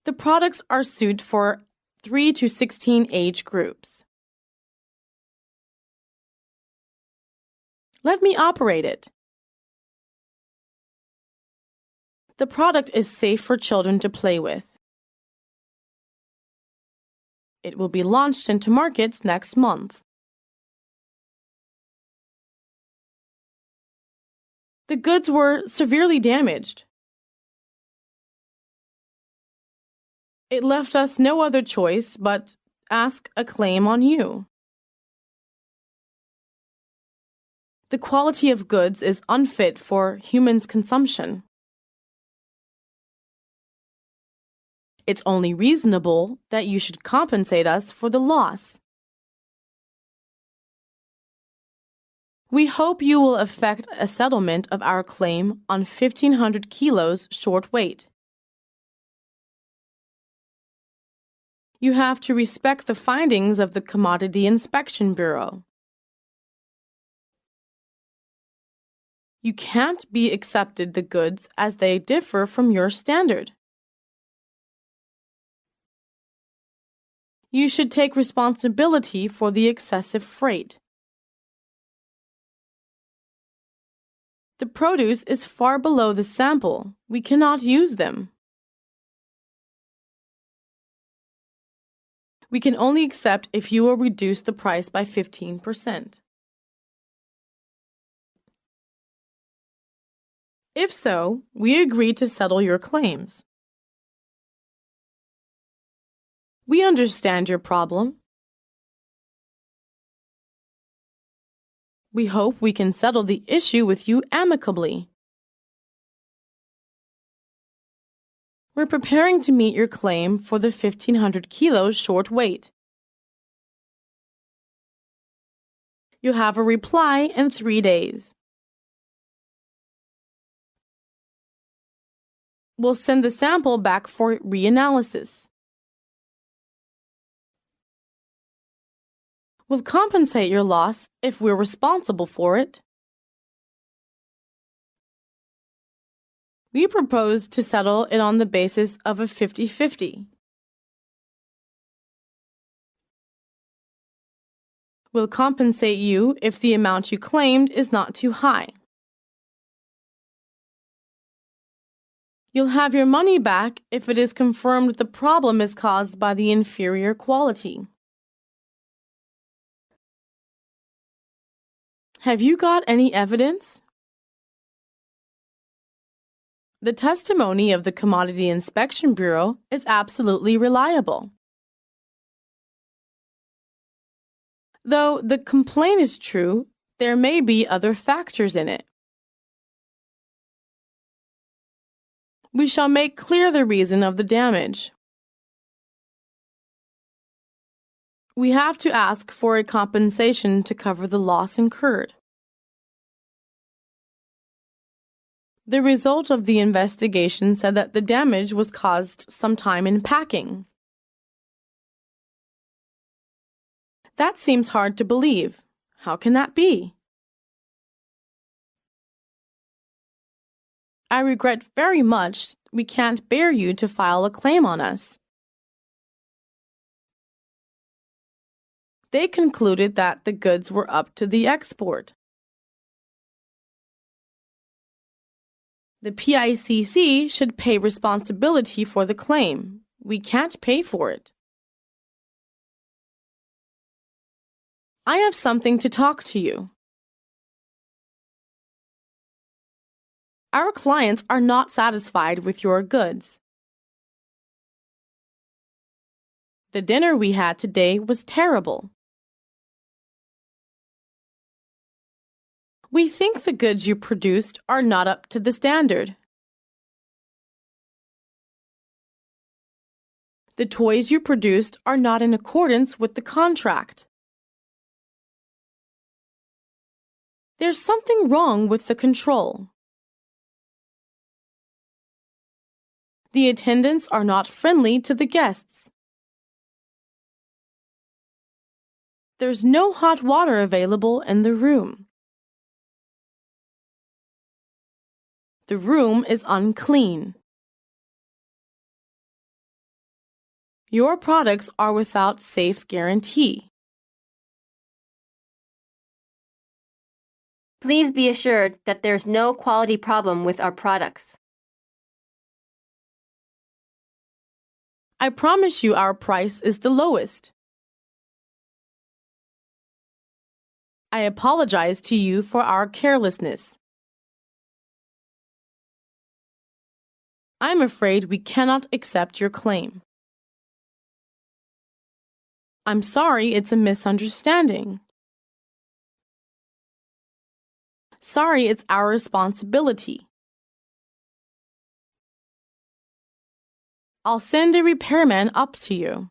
The products are suited for 3 to 16 age groups. Let me operate it. The product is safe for children to play with. It will be launched into markets next month. The goods were severely damaged. It left us no other choice but ask a claim on you. The quality of goods is unfit for humans' consumption. It's only reasonable that you should compensate us for the loss. We hope you will effect a settlement of our claim on 1,500 kilos short weight. You have to respect the findings of the Commodity Inspection Bureau. You can't be accepted the goods as they differ from your standard. You should take responsibility for the excessive freight. The produce is far below the sample. We cannot use them. We can only accept if you will reduce the price by 15%. 。 . 。 . 。 . . . . . . . . . . . . . . . . . . . . . . . . . . . . . . . . . . . . . . . . 。 . . 。 . . . . . . . . . If so, we agree to settle your claims. We understand your problem. We hope we can settle the issue with you amicably. We're preparing to meet your claim for the 1,500 kilos short weight. You'll have a reply in 3 days. We'll send the sample back for reanalysis. We'll compensate your loss if we're responsible for it. We propose to settle it on the basis of a 50-50. We'll compensate you if the amount you claimed is not too high. You'll have your money back if it is confirmed the problem is caused by the inferior quality. Have you got any evidence? The testimony of the Commodity Inspection Bureau is absolutely reliable. Though the complaint is true, there may be other factors in it. We shall make clear the reason of the damage. We have to ask for a compensation to cover the loss incurred. The result of the investigation said that the damage was caused sometime in packing. That seems hard to believe. How can that be? I regret very much we can't bear you to file a claim on us. They concluded that the goods were up to the export. The PICC should pay responsibility for the claim. We can't pay for it. I have something to talk to you. Our clients are not satisfied with your goods. The dinner we had today was terrible. We think the goods you produced are not up to the standard. The toys you produced are not in accordance with the contract. There's something wrong with the control. The attendants are not friendly to the guests. There's no hot water available in the room. The room is unclean. Your products are without safe guarantee. Please be assured that there's no quality problem with our products. I promise you our price is the lowest. I apologize to you for our carelessness. I'm afraid we cannot accept your claim. I'm sorry it's a misunderstanding. Sorry it's our responsibility. I'll send a repairman up to you.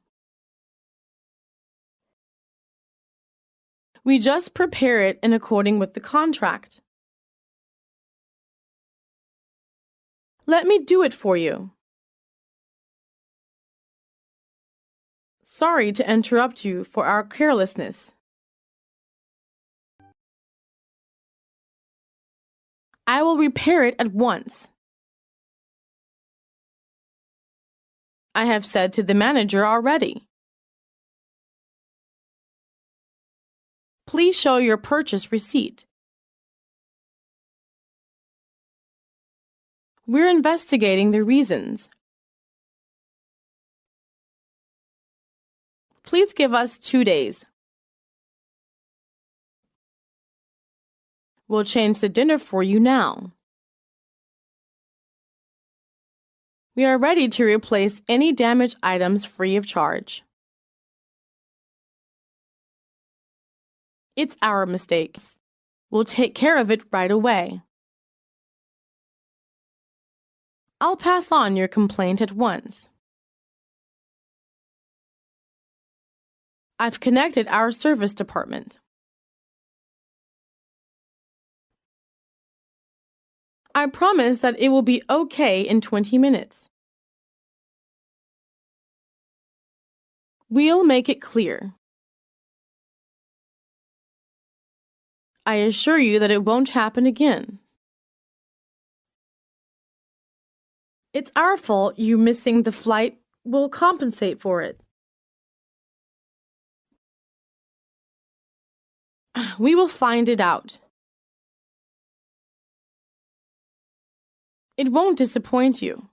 We just prepare it in accordance with the contract. Let me do it for you. Sorry to interrupt you for our carelessness. I will repair it at once. I have said to the manager already. Please show your purchase receipt. We're investigating the reasons. Please give us 2 days. We'll change the dinner for you now. We are ready to replace any damaged items free of charge. It's our mistake. We'll take care of it right away. I'll pass on your complaint at once. I've connected our service department. I promise that it will be okay in 20 minutes. We'll make it clear. I assure you that it won't happen again. It's our fault you missing the flight. We'll compensate for it. We will find it out. It won't disappoint you.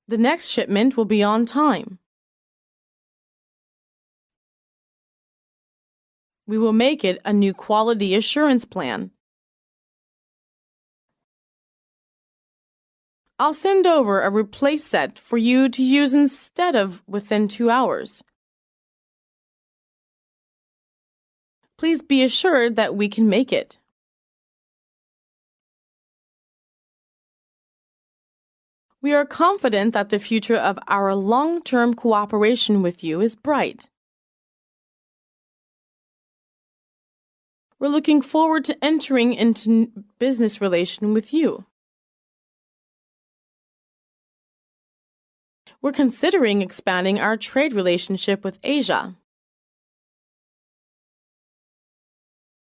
The next shipment will be on time. We will make it a new quality assurance plan. I'll send over a replace set for you to use instead of within 2 hours. Please be assured that we can make it. We are confident that the future of our long-term cooperation with you is bright. We're looking forward to entering into business relation with you. We're considering expanding our trade relationship with Asia.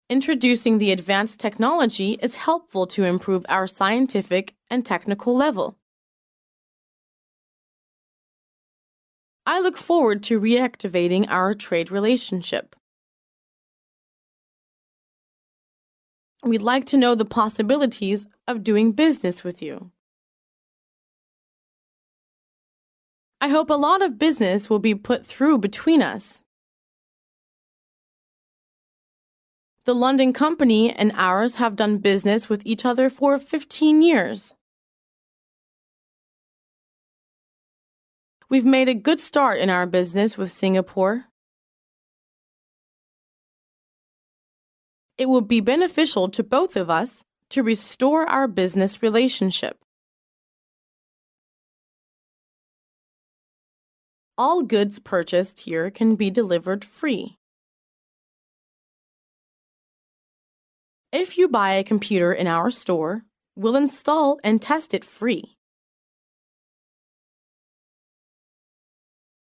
Introducing the advanced technology is helpful to improve our scientific and technical level. I look forward to reactivating our trade relationship. We'd like to know the possibilities of doing business with you. I hope a lot of business will be put through between us. The London company and ours have done business with each other for 15 years. We've made a good start in our business with Singapore. It will be beneficial to both of us to restore our business relationship. All goods purchased here can be delivered free. If you buy a computer in our store, we'll install and test it free.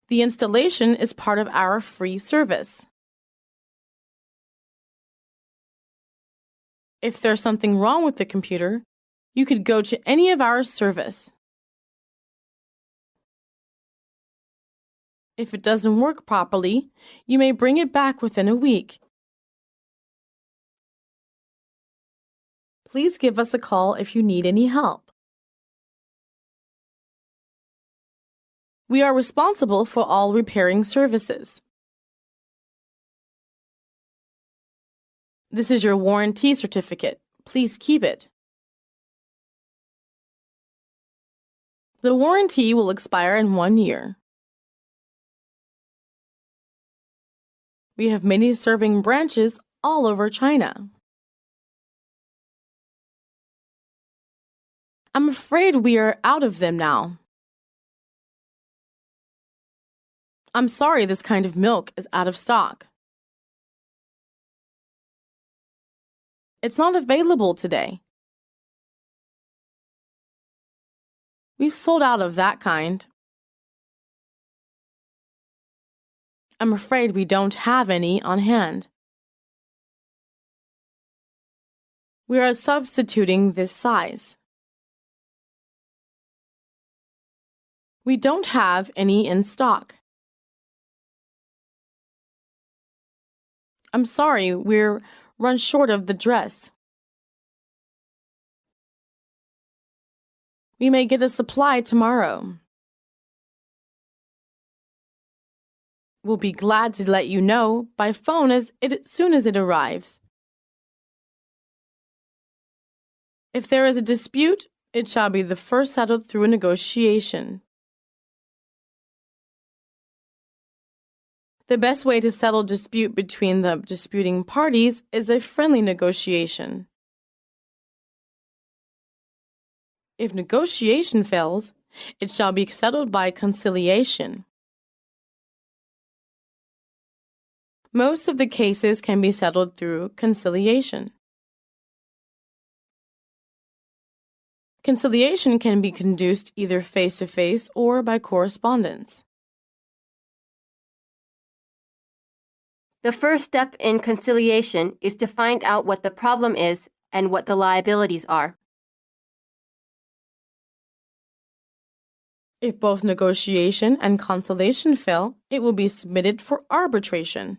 The installation is part of our free service. If there's something wrong with the computer, you could go to any of our service. If it doesn't work properly, you may bring it back within a week. Please give us a call if you need any help. We are responsible for all repairing services. This is your warranty certificate. Please keep it. The warranty will expire in 1 year. We have many serving branches all over China. I'm afraid we are out of them now. I'm sorry this kind of milk is out of stock. It's not available today. We sold out of that kind. I'm afraid we don't have any on hand. We are substituting this size. We don't have any in stock. I'm sorry, we're run short of the dress. We may get a supply tomorrow. We'll be glad to let you know by phone as soon as it arrives. If there is a dispute, it shall be the first settled through a negotiation. The best way to settle dispute between the disputing parties is a friendly negotiation. If negotiation fails, it shall be settled by conciliation. Most of the cases can be settled through conciliation. Conciliation can be conducted either face-to-face or by correspondence. The first step in conciliation is to find out what the problem is and what the liabilities are. If both negotiation and conciliation fail, it will be submitted for arbitration.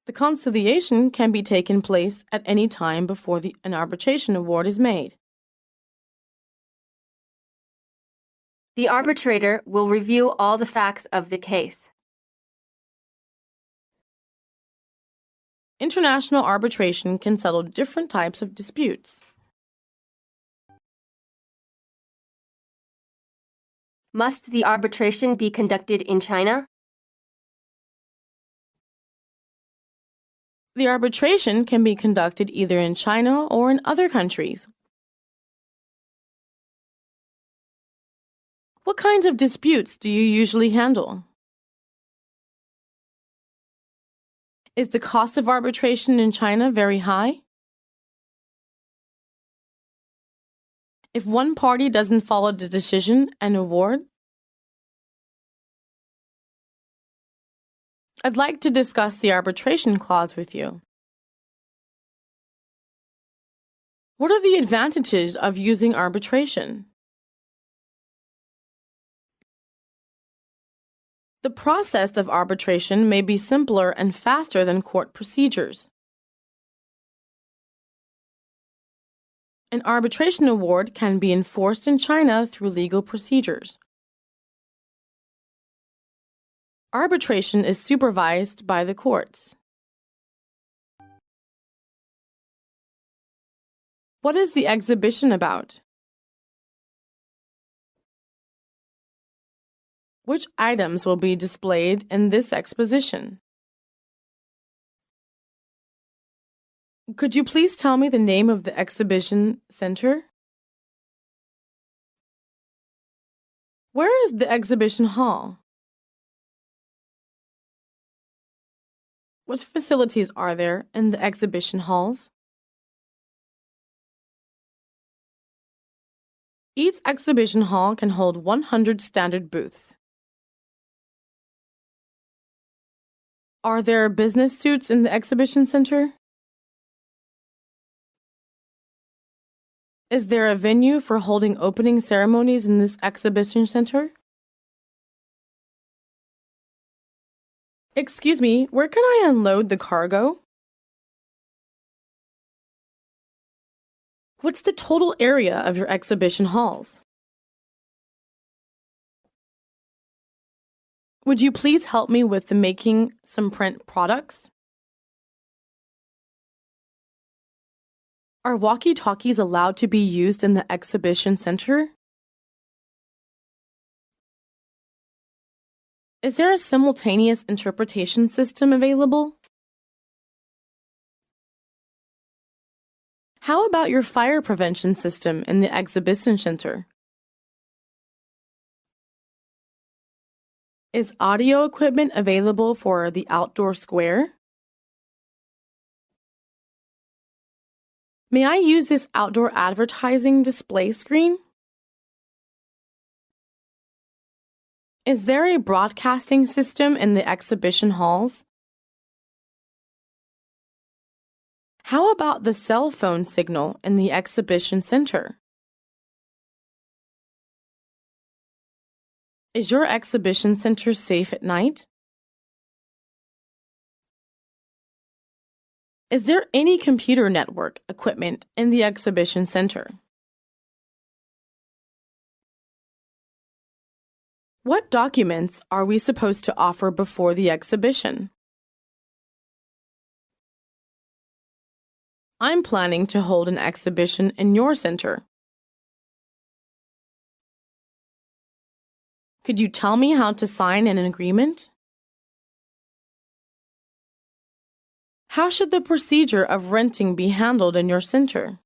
The conciliation can be taken place at any time before an arbitration award is made. The arbitrator will review all the facts of the case. International arbitration can settle different types of disputes. Must the arbitration be conducted in China? The arbitration can be conducted either in China or in other countries. What kinds of disputes do you usually handle? Is the cost of arbitration in China very high? If one party doesn't follow the decision and award? I'd like to discuss the arbitration clause with you. What are the advantages of using arbitration? The process of arbitration may be simpler and faster than court procedures. An arbitration award can be enforced in China through legal procedures. Arbitration is supervised by the courts. What is the exhibition about? Which items will be displayed in this exposition? Could you please tell me the name of the exhibition center? Where is the exhibition hall? What facilities are there in the exhibition halls? Each exhibition hall can hold 100 standard booths. Are there business suites in the exhibition center? Is there a venue for holding opening ceremonies in this exhibition center? Excuse me, where can I unload the cargo? What's the total area of your exhibition halls? Would you please help me with making some print products? Are walkie-talkies allowed to be used in the exhibition center? Is there a simultaneous interpretation system available? How about your fire prevention system in the exhibition center? Is audio equipment available for the outdoor square? May I use this outdoor advertising display screen? Is there a broadcasting system in the exhibition halls? How about the cell phone signal in the exhibition center? Is your exhibition center safe at night? Is there any computer network equipment in the exhibition center? What documents are we supposed to offer before the exhibition? I'm planning to hold an exhibition in your center. Could you tell me how to sign an agreement? How should the procedure of renting be handled in your center?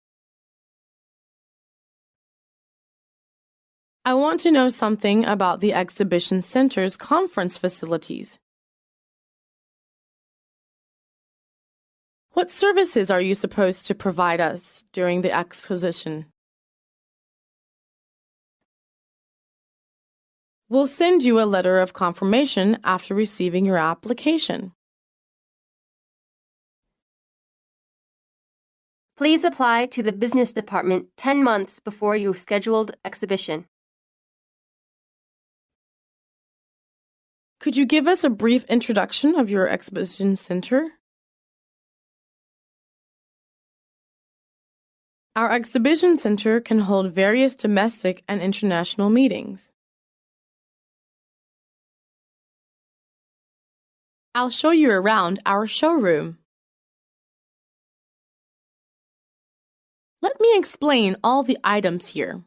I want to know something about the exhibition center's conference facilities. What services are you supposed to provide us during the exposition? We'll send you a letter of confirmation after receiving your application. Please apply to the business department 10 months before your scheduled exhibition. Could you give us a brief introduction of your exhibition center? Our exhibition center can hold various domestic and international meetings. I'll show you around our showroom. Let me explain all the items here.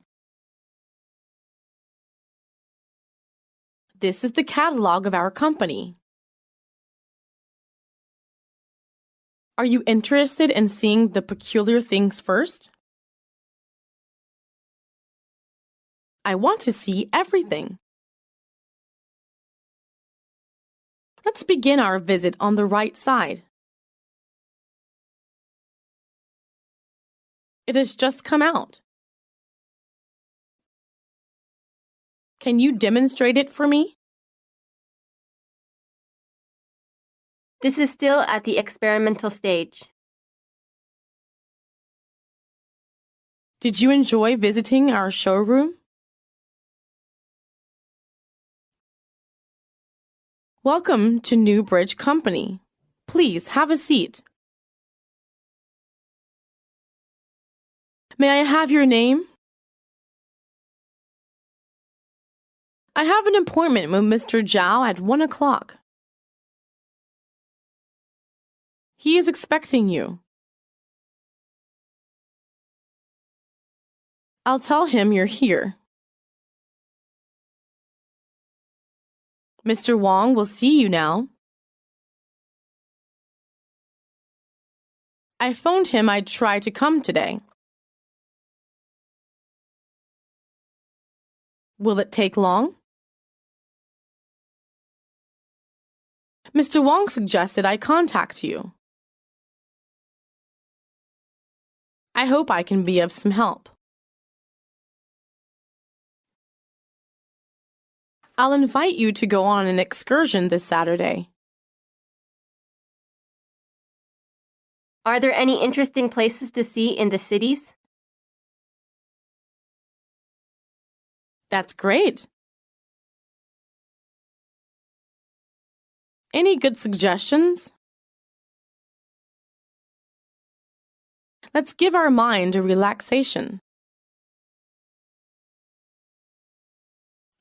This is the catalog of our company. Are you interested in seeing the peculiar things first? I want to see everything. Let's begin our visit on the right side. It has just come out. Can you demonstrate it for me? This is still at the experimental stage. Did you enjoy visiting our showroom? Welcome to Newbridge Company. Please have a seat. May I have your name? I have an appointment with Mr. Zhao at 1 o'clock. He is expecting you. I'll tell him you're here. Mr. Wong will see you now. I phoned him I'd try to come today. Will it take long? Mr. Wong suggested I contact you. I hope I can be of some help. I'll invite you to go on an excursion this Saturday. Are there any interesting places to see in the cities? That's great. Any good suggestions? Let's give our mind a relaxation.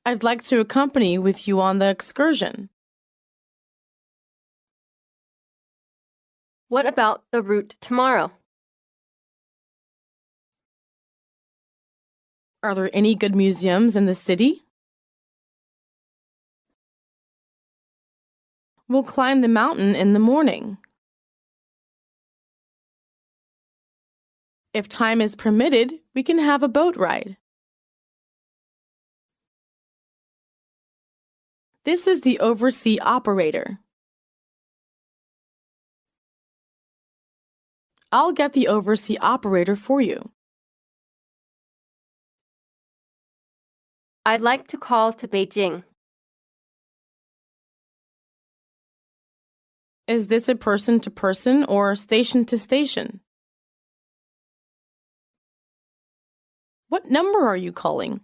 I'd like to accompany with you on the excursion. What about the route tomorrow? Are there any good museums in the city? We'll climb the mountain in the morning. If time is permitted, we can have a boat ride. This is the overseas operator. I'll get the overseas operator for you. I'd like to call to Beijing. Is this a person-to-person or station-to-station? What number are you calling?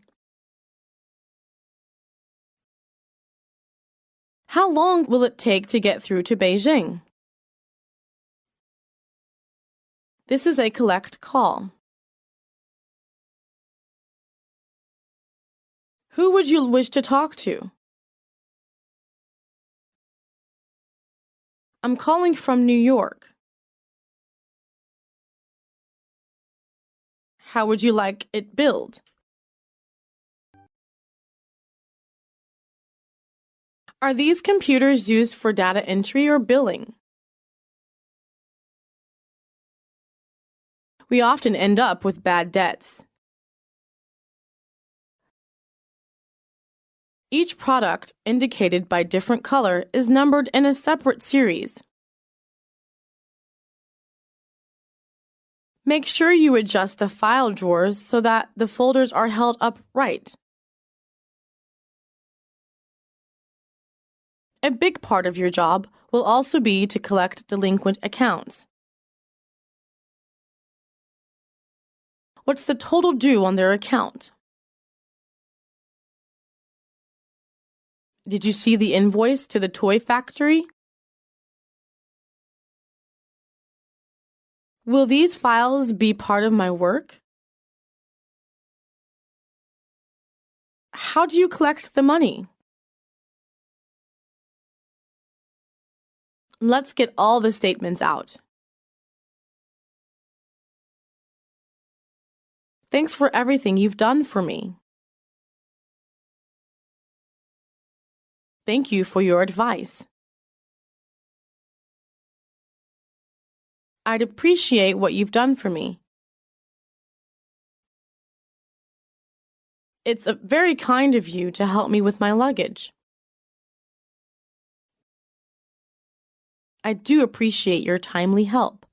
How long will it take to get through to Beijing? This is a collect call. Who would you wish to talk to? I'm calling from New York. How would you like it billed? Are these computers used for data entry or billing? We often end up with bad debts. Each product, indicated by different color, is numbered in a separate series. Make sure you adjust the file drawers so that the folders are held upright. A big part of your job will also be to collect delinquent accounts. What's the total due on their account? Did you see the invoice to the toy factory? Will these files be part of my work? How do you collect the money? Let's get all the statements out. Thanks for everything you've done for me. Thank you for your advice. I'd appreciate what you've done for me. It's very kind of you to help me with my luggage. I do appreciate your timely help.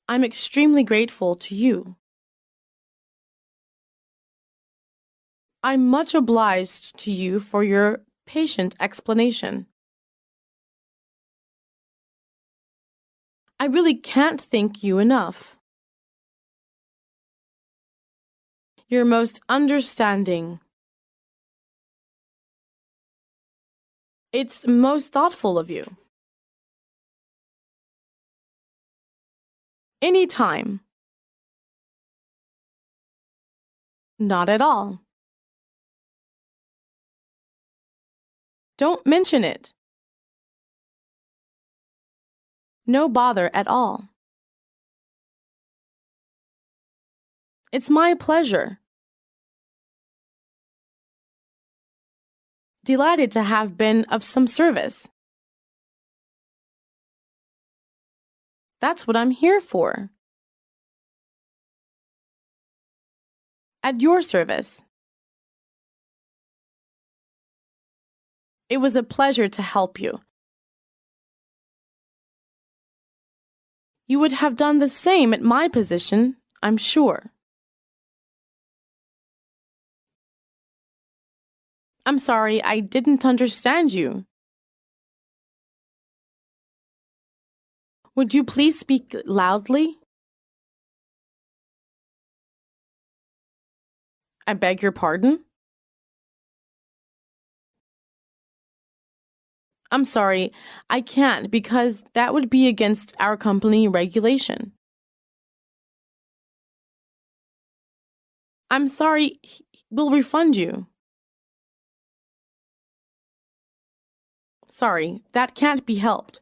I'm extremely grateful to you. I'm much obliged to you for your patient explanation. I really can't thank you enough. You're most understanding. It's most thoughtful of you. Any time. Not at all. Don't mention it. No bother at all. It's my pleasure. Delighted to have been of some service. That's what I'm here for. At your service. It was a pleasure to help you. You would have done the same at my position, I'm sure. I'm sorry, I didn't understand you. Would you please speak loudly? I beg your pardon? I'm sorry, I can't because that would be against our company regulation. I'm sorry, we'll refund you. Sorry, that can't be helped.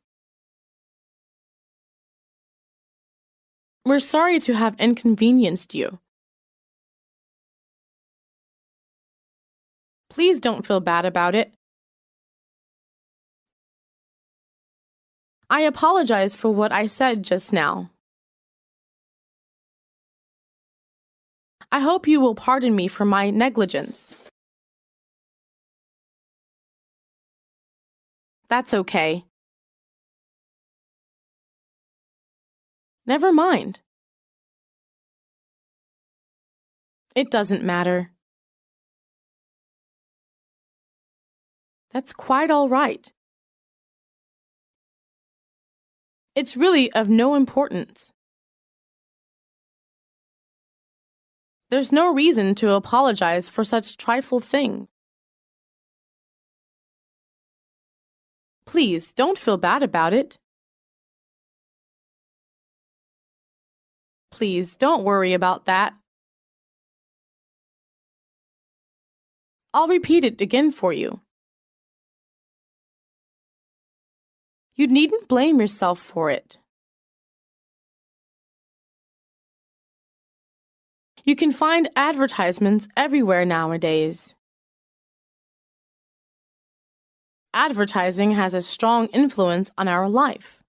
We're sorry to have inconvenienced you. Please don't feel bad about it. I apologize for what I said just now. I hope you will pardon me for my negligence. That's okay. Never mind. It doesn't matter. That's quite all right. It's really of no importance. There's no reason to apologize for such trifle things. Please don't feel bad about it. Please don't worry about that. I'll repeat it again for you. You needn't blame yourself for it. You can find advertisements everywhere nowadays. Advertising has a strong influence on our life.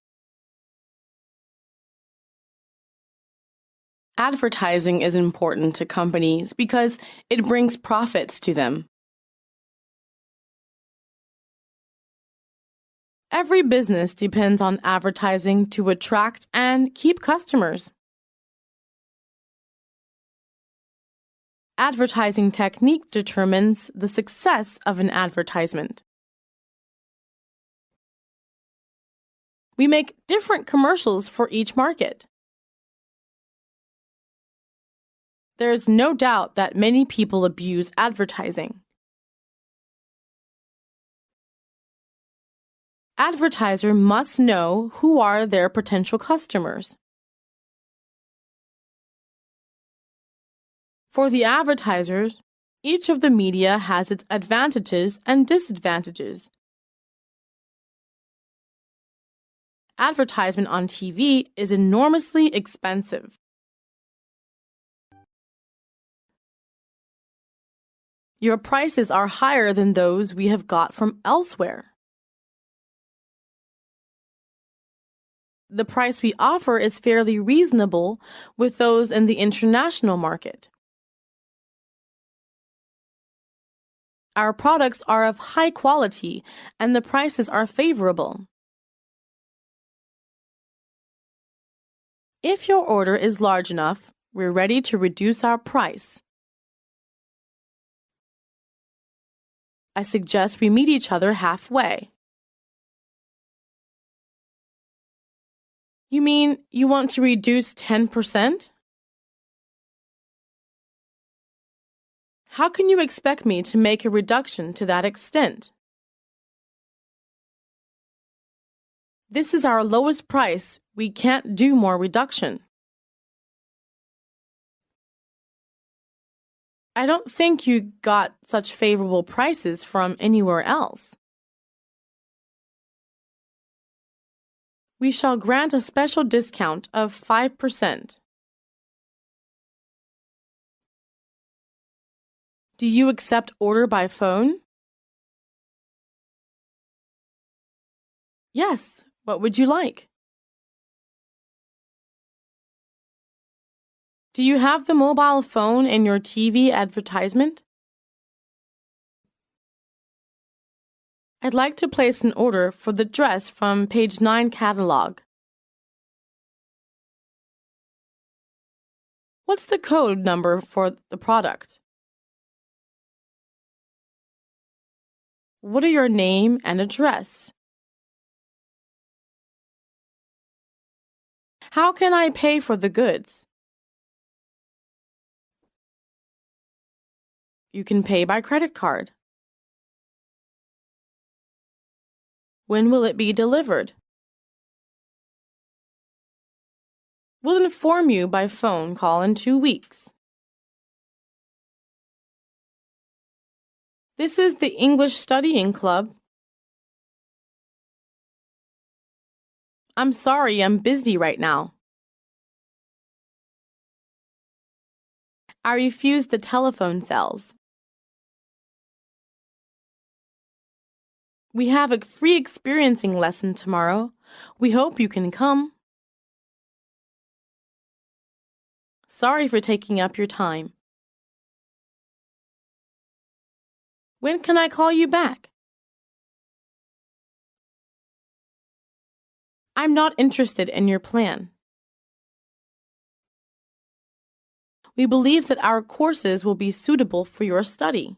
Advertising is important to companies because it brings profits to them. Every business depends on advertising to attract and keep customers. Advertising technique determines the success of an advertisement. We make different commercials for each market. There is no doubt that many people abuse advertising. Advertiser must know who are their potential customers. For the advertisers, each of the media has its advantages and disadvantages. Advertisement on TV is enormously expensive. Your prices are higher than those we have got from elsewhere. The price we offer is fairly reasonable with those in the international market. Our products are of high quality and the prices are favorable. If your order is large enough, we're ready to reduce our price. I suggest we meet each other halfway. You mean you want to reduce 10%? How can you expect me to make a reduction to that extent? This is our lowest price. We can't do more reduction. I don't think you got such favorable prices from anywhere else. We shall grant a special discount of 5%. Do you accept order by phone? Yes. What would you like? Do you have the mobile phone in your TV advertisement? I'd like to place an order for the dress from page 9 catalog. What's the code number for the product? What are your name and address? How can I pay for the goods? You can pay by credit card. When will it be delivered? We'll inform you by phone call in 2 weeks. This is the English Studying Club. I'm sorry, I'm busy right now. I refuse the telephone cells. We have a free experiencing lesson tomorrow. We hope you can come. Sorry for taking up your time. When can I call you back? I'm not interested in your plan. We believe that our courses will be suitable for your study.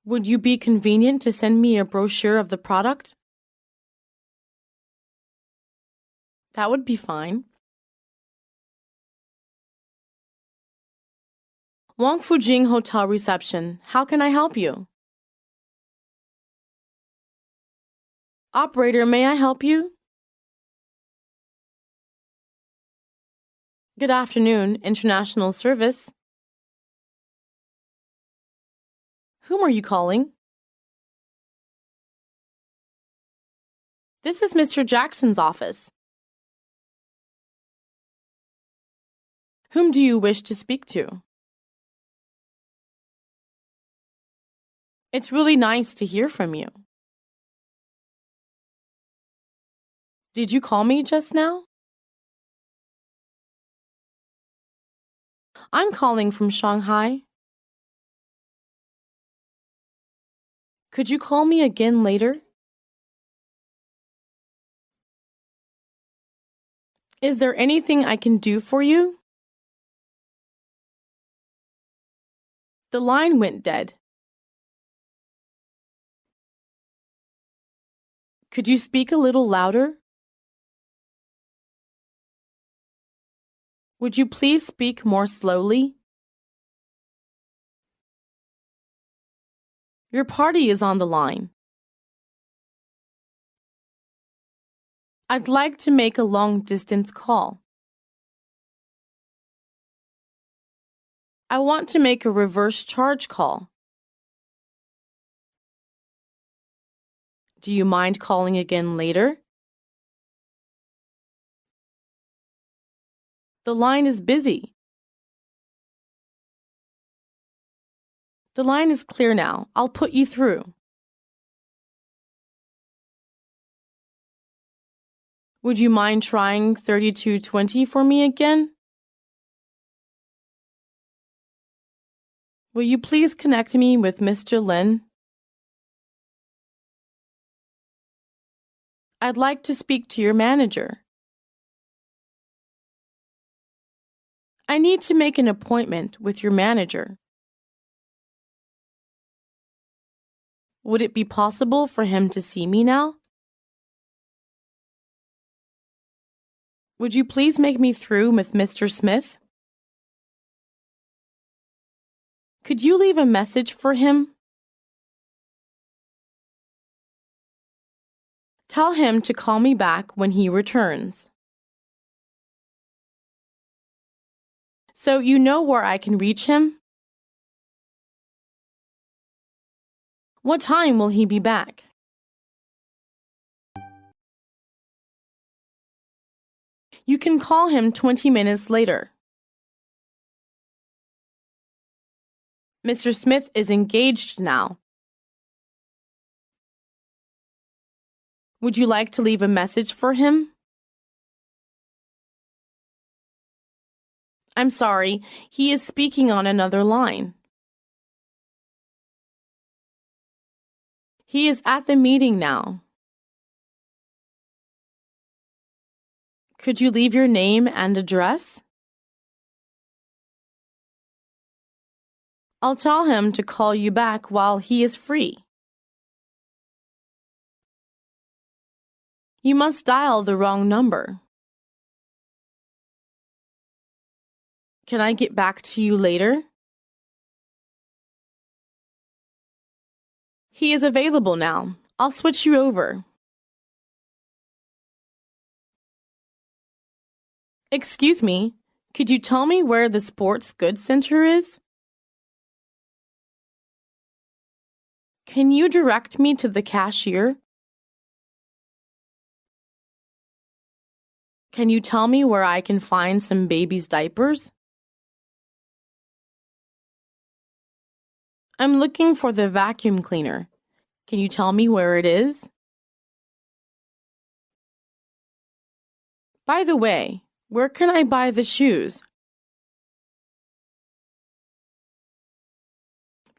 Would you be convenient to send me a brochure of the product? That would be fine. Wang Fujing Hotel Reception. How can I help you? Operator, may I help you? Good afternoon, International Service. Whom are you calling? This is Mr. Jackson's office. Whom do you wish to speak to? It's really nice to hear from you. Did you call me just now? I'm calling from Shanghai. Could you call me again later? Is there anything I can do for you? The line went dead. Could you speak a little louder? Would you please speak more slowly? Your party is on the line. I'd like to make a long-distance call. I want to make a reverse charge call. Do you mind calling again later? The line is busy. The line is clear now. I'll put you through. Would you mind trying 3220 for me again? Will you please connect me with Mr. Lin? I'd like to speak to your manager. I need to make an appointment with your manager. Would it be possible for him to see me now? Would you please make me through with Mr. Smith? Could you leave a message for him? Tell him to call me back when he returns. So you know where I can reach him? What time will he be back? You can call him 20 minutes later. Mr. Smith is engaged now. Would you like to leave a message for him? I'm sorry, he is speaking on another line. He is at the meeting now. Could you leave your name and address? I'll tell him to call you back while he is free. You must dial the wrong number. Can I get back to you later? He is available now. I'll switch you over. Excuse me, could you tell me where the sports goods center is? Can you direct me to the cashier? Can you tell me where I can find some baby's diapers? I'm looking for the vacuum cleaner. Can you tell me where it is? By the way, where can I buy the shoes?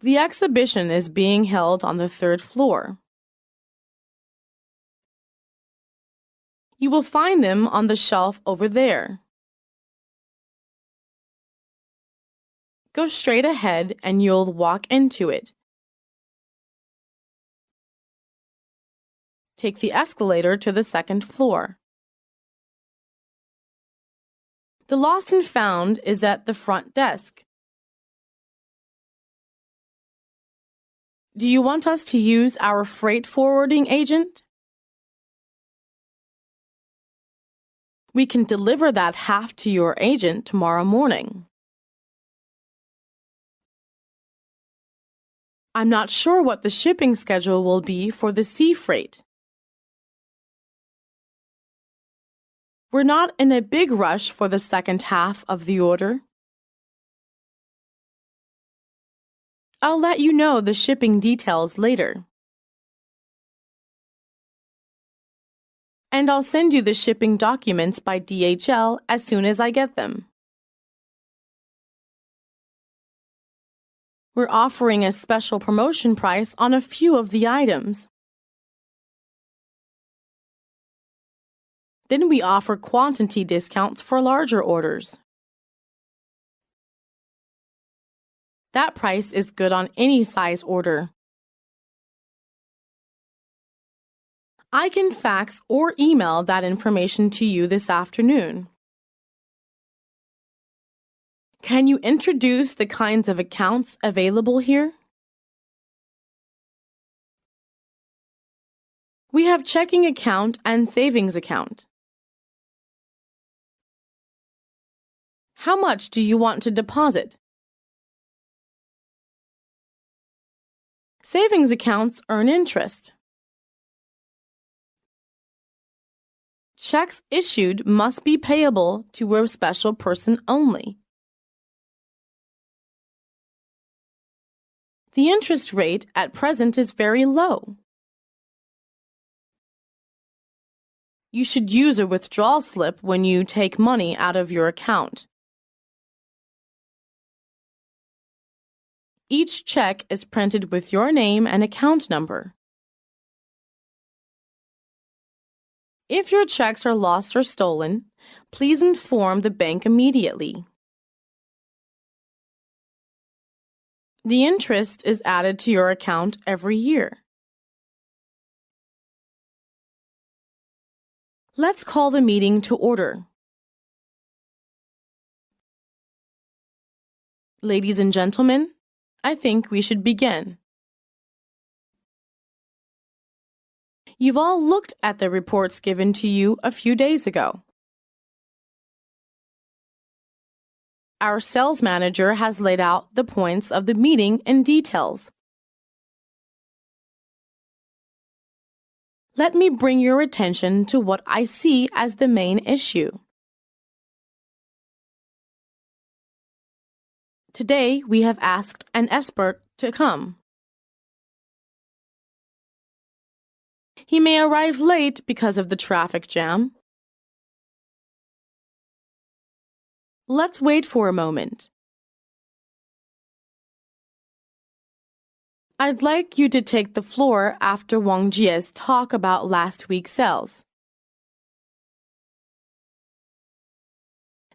The exhibition is being held on the 3rd floor. You will find them on the shelf over there. Go straight ahead and you'll walk into it. Take the escalator to the 2nd floor. The lost and found is at the front desk. Do you want us to use our freight forwarding agent? We can deliver that half to your agent tomorrow morning. I'm not sure what the shipping schedule will be for the sea freight. We're not in a big rush for the second half of the order. I'll let you know the shipping details later. And I'll send you the shipping documents by DHL as soon as I get them. We're offering a special promotion price on a few of the items. Then we offer quantity discounts for larger orders. That price is good on any size order. I can fax or email that information to you this afternoon. Can you introduce the kinds of accounts available here? We have checking account and savings account. How much do you want to deposit? Savings accounts earn interest. Checks issued must be payable to a special person only. The interest rate at present is very low. You should use a withdrawal slip when you take money out of your account. Each check is printed with your name and account number. If your checks are lost or stolen, please inform the bank immediately. The interest is added to your account every year. Let's call the meeting to order. Ladies and gentlemen, I think we should begin. You've all looked at the reports given to you a few days ago. Our sales manager has laid out the points of the meeting in details. Let me bring your attention to what I see as the main issue. Today, we have asked an expert to come. He may arrive late because of the traffic jam. Let's wait for a moment. I'd like you to take the floor after Wang Jie's talk about last week's sales.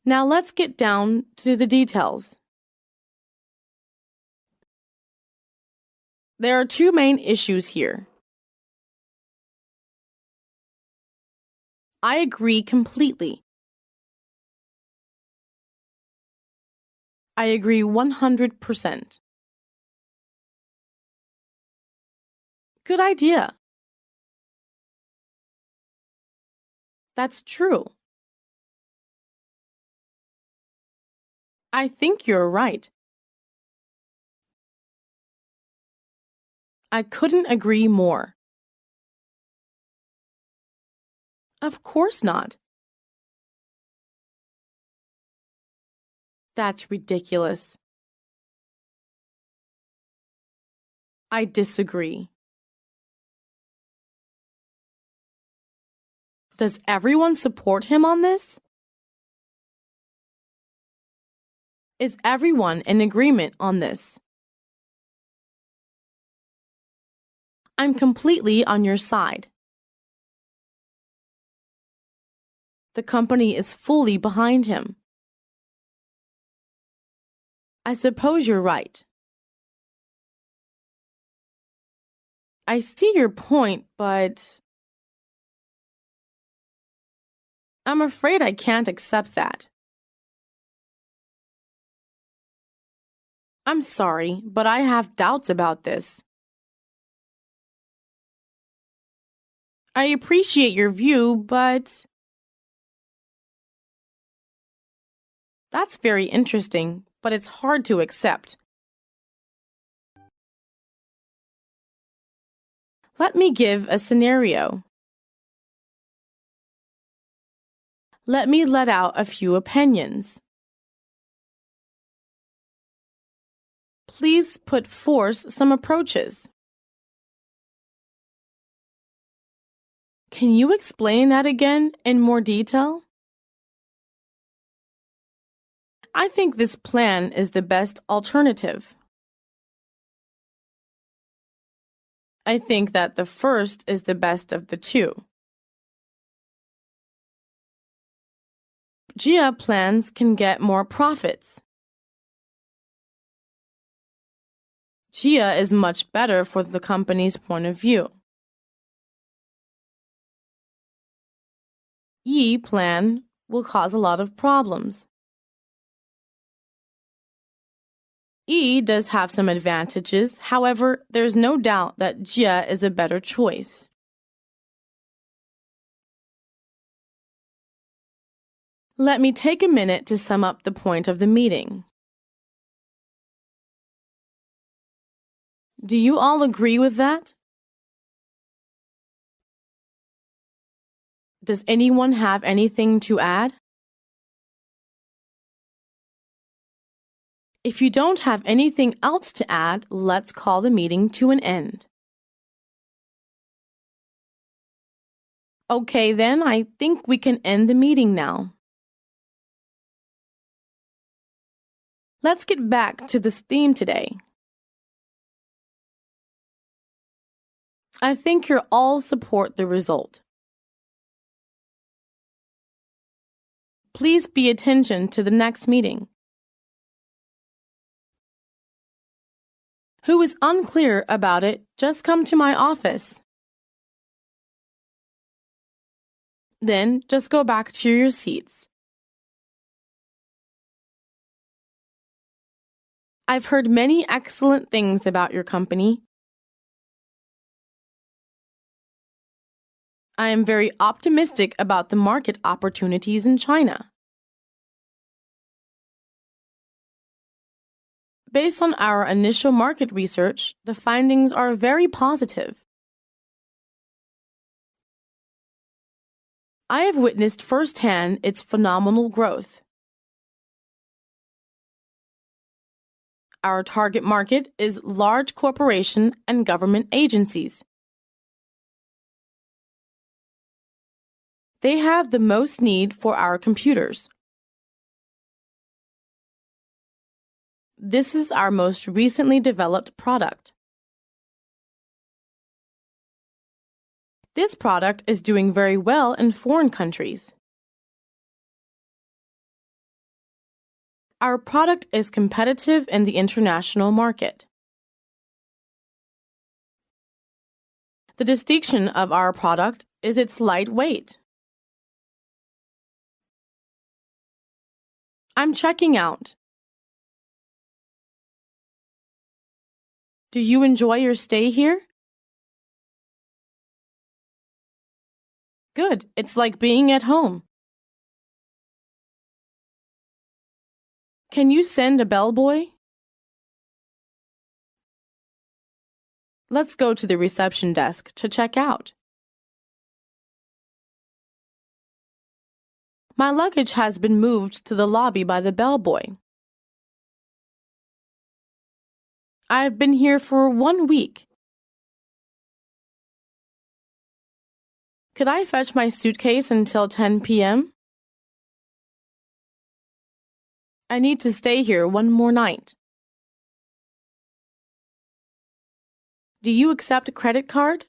Now let's get down to the details. There are two main issues here. I agree completely. I agree 100%. Good idea. That's true. I think you're right. I couldn't agree more. Of course not. That's ridiculous. I disagree. Does everyone support him on this? Is everyone in agreement on this? I'm completely on your side. The company is fully behind him. I suppose you're right. I see your point, but I'm afraid I can't accept that. I'm sorry, but I have doubts about this. I appreciate your view, but that's very interesting, but it's hard to accept. Let me give a scenario. Let me let out a few opinions. Please put forth some approaches. Can you explain that again in more detail? I think this plan is the best alternative. I think that the first is the best of the two. Jia plans can get more profits. Jia is much better for the company's point of view. Yi plan will cause a lot of problems. Yi does have some advantages, however, there's no doubt that Jia is a better choice. Let me take a minute to sum up the point of the meeting. Do you all agree with that? Does anyone have anything to add? If you don't have anything else to add, let's call the meeting to an end. Okay, then, I think we can end the meeting now. Let's get back to this theme today. I think you all support the result. Please pay attention to the next meeting. Who is unclear about it, just come to my office. Then just go back to your seats. I've heard many excellent things about your company. I am very optimistic about the market opportunities in China. Based on our initial market research, the findings are very positive. I have witnessed firsthand its phenomenal growth. Our target market is large corporation and government agencies. They have the most need for our computers. This is our most recently developed product. This product is doing very well in foreign countries. Our product is competitive in the international market. The distinction of our product is its light weight. I'm checking out. Do you enjoy your stay here? Good. It's like being at home. Can you send a bellboy? Let's go to the reception desk to check out. My luggage has been moved to the lobby by the bellboy. I've been here for 1 week. Could I fetch my suitcase until 10 p.m.? I need to stay here one more night. Do you accept a credit card?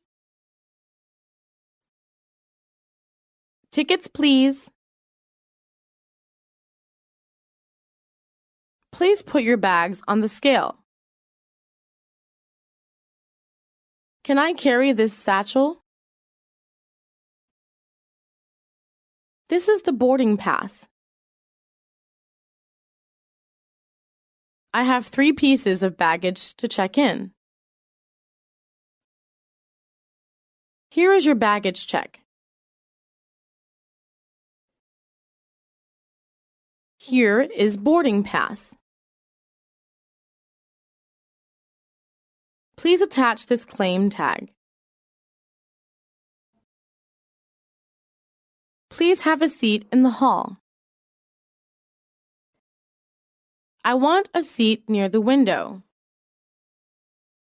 Tickets, please. Please put your bags on the scale. Can I carry this satchel? This is the boarding pass. I have 3 pieces of baggage to check in. Here is your baggage check. Here is boarding pass. Please attach this claim tag. Please have a seat in the hall. I want a seat near the window.